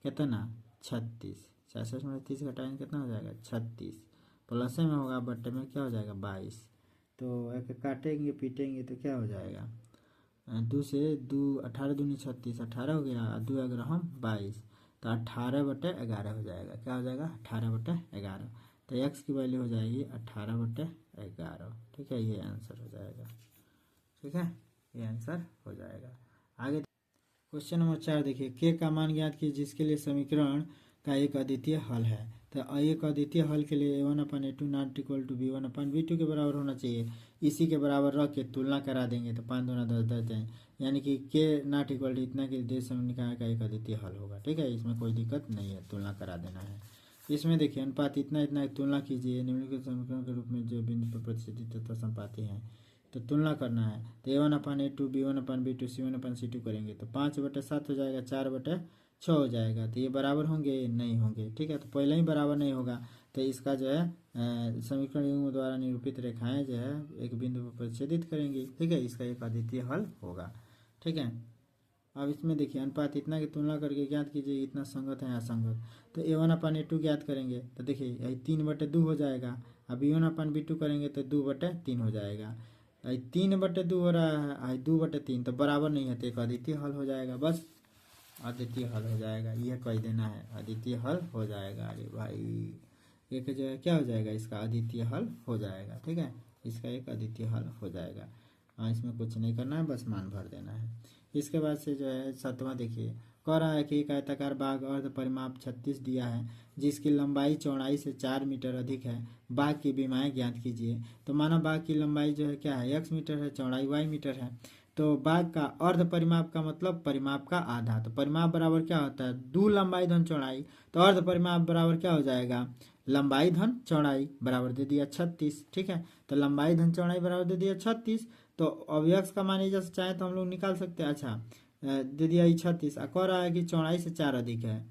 कितना 36। 66 में 30 घटाएंगे कितना हो जाएगा 36, प्लस में होगा बट्टे में क्या हो जाएगा 22। तो एक काटेंगे पीटेंगे तो क्या हो जाएगा 2 से 2, 18 दूनी 36, 18 हो गया, 2 अगर हम 22, तो 18/11 हो जाएगा। क्या हो जाएगा 18/11। तो एक्स की वैल्यू हो जाएगी 18/11। ठीक है, ये आंसर हो जाएगा। ठीक है, ये आंसर हो जाएगा। आगे क्वेश्चन नंबर 4 देखिए, के का मान ज्ञात कीजिए जिसके लिए समीकरण का एक अद्वितीय हल है। तो एक अद्वितीय हल के लिए a1/a2 not equal to b1/b2 के बराबर होना चाहिए। इसी के बराबर रख के तुलना करा देंगे तो 5 दूना 10 10 जाए, यानी कि के नॉट इक्वल टू इतना के दे समीकरण का एक अद्वितीय हल होगा। ठीक है, इसमें कोई दिक्कत नहीं है, तुलना करा देना है। इसमें देखिए अनुपात इतना इतना तुलना कीजिए, निम्नलिखित समीकरण के रूप में जो बिंदु पर प्रतिष्ठित तत्व संपाती हैं तो तुलना करना है। तो a1/a2 b1/b2 c1/c2 करेंगे तो 5/7 हो जाएगा, 4/6 हो जाएगा। तो ये बराबर होंगे नहीं होंगे। ठीक है, तो पहले ही बराबर नहीं होगा तो इसका जो है समीकरण युग्म द्वारा निरूपित रेखाएं जो है एक बिंदु पर प्रतिच्छेदित करेंगी। ठीक है, इसका एक अद्वितीय हल होगा। ठीक है, अब इसमें देखिए अनुपात इतना की तुलना करके ज्ञात कीजिए इतना संगत है असंगत। तो a1/a2 ज्ञात करेंगे तो देखिए यही 3/2 हो जाएगा। अब b1/b2 करेंगे तो 2/3 हो जाएगा। 3/2 हो रहा है, 2/3 तो बराबर नहीं है, तो एक अद्वितीय हल हो जाएगा। बस अद्वितीय हल हो जाएगा, यह कह देना है अद्वितीय हल हो जाएगा। अरे भाई एक जो है क्या हो जाएगा इसका अद्वितीय हल हो जाएगा। ठीक है, इसका एक अद्वितीय हल हो जाएगा। हाँ, इसमें कुछ नहीं करना है, बस मान भर देना है। इसके बाद से जो है 7वां देखिए, कह रहा है कि एक आयताकार बाग अर्ध परिमाप 36 दिया है जिसकी लंबाई चौड़ाई से 4 मीटर अधिक है, बाग की विमाएं ज्ञात कीजिए। तो माना बाग की लंबाई जो है क्या है x मीटर है, चौड़ाई y मीटर है। तो बाग का अर्ध परिमाप का मतलब परिमाप का आधा। तो परिमाप बराबर क्या होता है 2 लंबाई धन चौड़ाई, तो अर्ध परिमाप बराबर क्या हो जाएगा लंबाई धन चौड़ाई, बराबर दे दिया 36। ठीक है, तो लंबाई धन चौड़ाई बराबर दे दिया 36। तो अब x का मान जैसे चाहे तो हम लोग निकाल सकते हैं। अच्छा दे दिया 36, कह रहा है कि चौड़ाई से 4 अधिक है,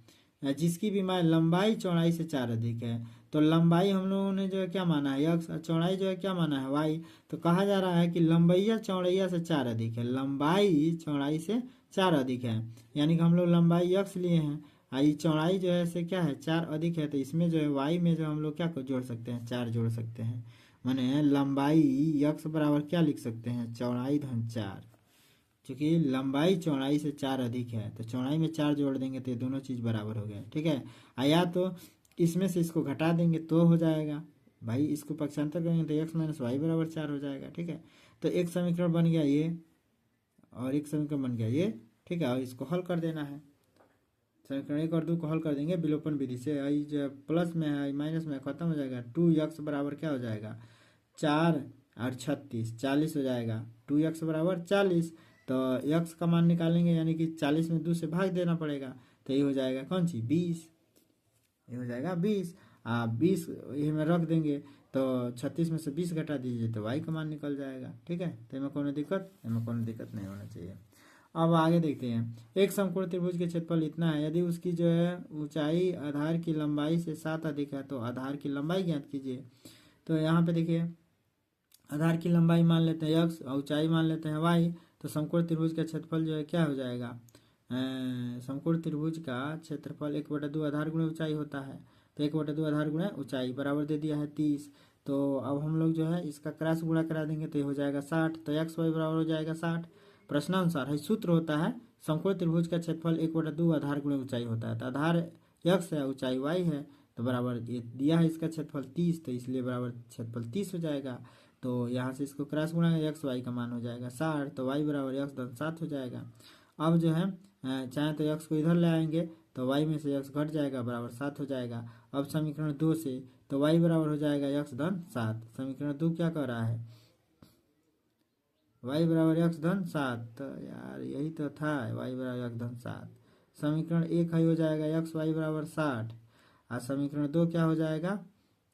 जिसकी भी मान लंबाई चौड़ाई से 4 अधिक है। तो लंबाई हम लोगों ने जो है क्या माना है x, चौड़ाई जो है क्या माना है y। तो कहा जा रहा है कि लंबाइया चौड़ैया से 4 अधिक है, लंबाई चौड़ाई से 4 अधिक है, यानी कि हम लोग लंबाई x लिए हैं, आई चौड़ाई जो है से क्या है 4 अधिक है। तो इसमें जो है y में जो हम लोग क्या को जोड़ सकते हैं 4 जोड़ सकते हैं, माने लंबाई x बराबर क्या लिख सकते हैं चौड़ाई धन 4, क्योंकि लंबाई चौड़ाई से 4 अधिक है तो चौड़ाई में 4 जोड़ देंगे तो ये दोनों चीज़ बराबर हो गए। ठीक है, या तो इसमें से इसको घटा देंगे तो हो जाएगा भाई, इसको पक्षांतर करेंगे तो x माइनस वाई बराबर 4 हो जाएगा। ठीक है, तो एक समीकरण बन गया ये और एक समीकरण बन गया ये। ठीक है, और इसको हल कर देना है, समीकरण 1 और 2 को हल कर देंगे विलोपन विधि से। आई जो प्लस में है आई माइनस में खत्म हो जाएगा, 2x बराबर क्या हो जाएगा 4 और 36 40 हो जाएगा, 2x बराबर 40। तो x का मान निकालेंगे यानी कि 40 में 2 से भाग देना पड़ेगा, तो ये हो जाएगा कौन सी 20, ये हो जाएगा 20। 20 ये में रख देंगे तो 36 में से 20 घटा दीजिए तो y का मान निकल जाएगा। ठीक है, तो इसमें कोनो दिक्कत नहीं होना चाहिए। अब आगे देखते हैं, एक समकोण त्रिभुज के क्षेत्रफल इतना है, यदि उसकी जो है ऊंचाई आधार की लंबाई से 7 अधिक है तो आधार की लंबाई ज्ञात कीजिए। तो यहाँ पे देखिए आधार की लंबाई मान लेते हैं x और ऊंचाई मान लेते हैं y। तो समकोण त्रिभुज का क्षेत्रफल जो है क्या हो जाएगा समकोण त्रिभुज का क्षेत्रफल 1/2 आधार गुणे ऊंचाई होता है, तो 1/2 आधार गुणे ऊंचाई बराबर दे दिया है 30। तो अब हम लोग जो है इसका क्रॉस गुणा करा देंगे तो ये हो जाएगा 60, तो x y बराबर हो जाएगा 60। प्रश्नानुसार है सूत्र होता है समकोण त्रिभुज का क्षेत्रफल 1/2 आधार गुणे ऊंचाई होता है, तो आधार x है ऊंचाई y है, तो बराबर ये दिया है इसका क्षेत्रफल 30, तो इसलिए बराबर क्षेत्रफल 30 हो जाएगा। तो यहाँ से इसको क्रॉस गुणा एक्स वाई का मान हो जाएगा 60, तो y बराबर x धन 7 हो जाएगा। अब जो है चाहे तो x को इधर ले आएंगे तो y में से x घट जाएगा बराबर 7 हो जाएगा। अब समीकरण 2 से तो y बराबर हो जाएगा x धन 7। समीकरण 2 क्या कह रहा है y बराबर x धन 7, तो यार यही तो था, y बराबर x धन 7। समीकरण 1 है हो जाएगा x y बराबर 60, और समीकरण 2 क्या हो जाएगा,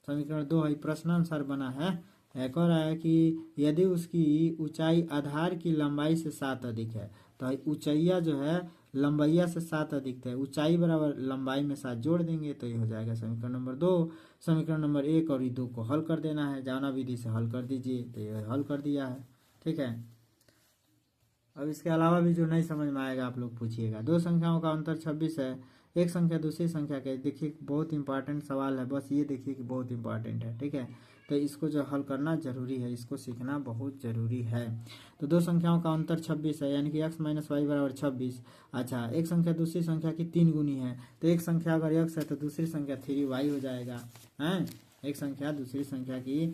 समीकरण 2 है प्रश्नानुसार बना है। एक और आया कि यदि उसकी ऊंचाई आधार की लंबाई से 7 अधिक है, तो ऊंचाइया जो है लंबाइया से 7 अधिक है, ऊंचाई बराबर लंबाई में 7 जोड़ देंगे तो ये हो जाएगा समीकरण नंबर 2। समीकरण नंबर 1 और 2 को हल कर देना है, जावना विधि से हल कर दीजिए, तो ये हल कर दिया है। ठीक है, अब इसके अलावा भी जो नहीं समझ में आएगा आप लोग पूछिएगा। दो संख्याओं का अंतर 26 है, एक संख्या दूसरी संख्या के, देखिए बहुत इंपॉर्टेंट सवाल है, बस ये देखिए कि बहुत इंपॉर्टेंट है। ठीक है, तो इसको जो हल करना जरूरी है, इसको सीखना बहुत जरूरी है। तो दो संख्याओं का अंतर 26 है, यानी कि x माइनस वाई बराबर 26। अच्छा, एक संख्या दूसरी संख्या की 3 गुनी है, तो एक संख्या अगर x है तो दूसरी संख्या 3y हो जाएगा। हैं, एक संख्या दूसरी संख्या की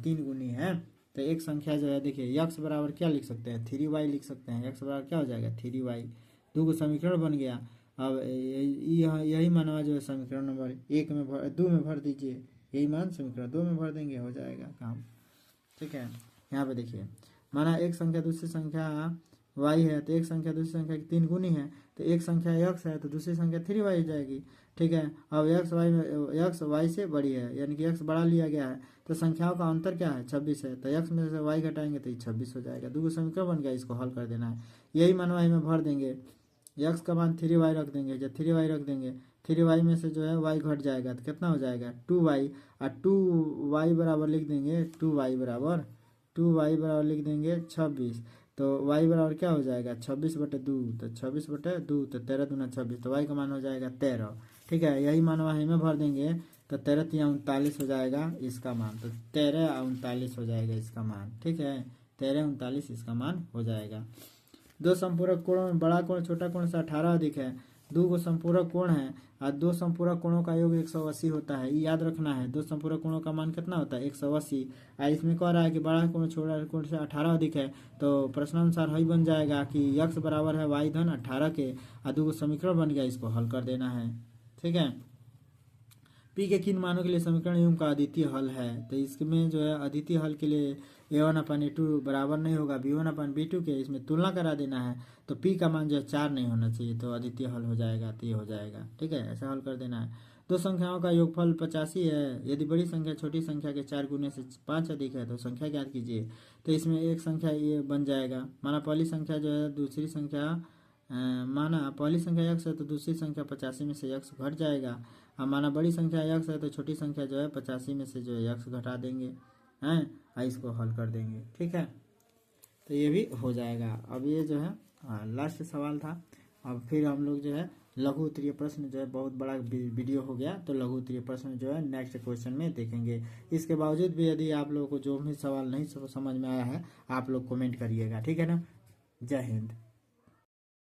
3 गुनी है, तो एक संख्या जो है देखिए x बराबर क्या लिख सकते हैं, 3y लिख सकते हैं। x बराबर क्या हो जाएगा 3y, दो को समीकरण बन गया। अब यही मानवा जो है समीकरण नंबर 1 में 2 में भर दीजिए, यही मान समीकरण 2 में भर देंगे, हो जाएगा काम। ठीक है, यहाँ पे देखिए माना एक संख्या दूसरी संख्या y है, तो एक संख्या दूसरी संख्या की 3 गुनी है, तो एक संख्या x है तो दूसरी संख्या 3y हो जाएगी। ठीक है, अब x y से बड़ी है, यानी कि x बड़ा लिया गया है, तो संख्याओं का अंतर क्या है 26 है, तो x में से y घटाएंगे तो ये 26 हो जाएगा। दो समीकरण बन गया, इसको हल कर देना है, यही मानवाई में भर देंगे। x का मान 3y रख देंगे, जब 3y रख देंगे 3y में से जो है y घट जाएगा तो कितना हो जाएगा 2y, और 2y बराबर लिख देंगे 2y बराबर लिख देंगे 26, तो y बराबर क्या हो जाएगा 26/2, तो 26/2 तो 13 दूना 26, तो y का मान हो जाएगा 13। ठीक है, यही मान वही में भर देंगे, तो 13 तिया 39 हो जाएगा इसका मान, तो 13 39 हो जाएगा इसका मान। ठीक है, 13 39 इसका मान हो जाएगा। दो संपूरक कोणों में बड़ा कोण छोटा कोण से 18 अधिक है, दो को संपूरक कोण है और दो संपूरक कोणों का योग 180 होता है, ये याद रखना है। दो संपूरक कोणों का मान कितना होता है 180, और इसमें कह रहा है कि बड़ा कोण छोटा कोण से 18 अधिक है, तो प्रश्नानुसार वही बन जाएगा कि x बराबर है y धन 18 के, और दो समीकरण बन गया, इसको हल कर देना है। ठीक है, पी के किन मानों के लिए समीकरण एवं का अद्वितीय हल है, तो इसमें जो है अद्वितीय हल के लिए a1/a2 बराबर नहीं होगा b1/b2 के, इसमें तुलना करा देना है, तो p का मान जो है 4 नहीं होना चाहिए, तो अद्वितीय हल हो जाएगा, तो ये हो जाएगा। ठीक है, ऐसा हल कर देना है। दो संख्याओं का योगफल 85 है, यदि बड़ी संख्या छोटी संख्या के 4 गुने से 5 अधिक है तो संख्या ज्ञात कीजिए। तो इसमें एक संख्या ये बन जाएगा, माना पहली संख्या जो है दूसरी संख्या माना पहली संख्या x है तो दूसरी संख्या 85 में से x घट जाएगा, अब माना बड़ी संख्या x है तो छोटी संख्या जो है 85 में से जो है x घटा देंगे हैं, इसको हल कर देंगे। ठीक है, तो ये भी हो जाएगा। अब ये जो है लास्ट सवाल था। अब फिर हम लोग जो है लघु उत्तरीय प्रश्न जो है बहुत बड़ा वीडियो हो गया, तो लघु उत्तरीय प्रश्न जो है नेक्स्ट क्वेश्चन में देखेंगे। इसके बावजूद भी यदि आप लोगों को जो भी सवाल नहीं समझ में आया है आप लोग कमेंट करिएगा। ठीक है ना, जय हिंद।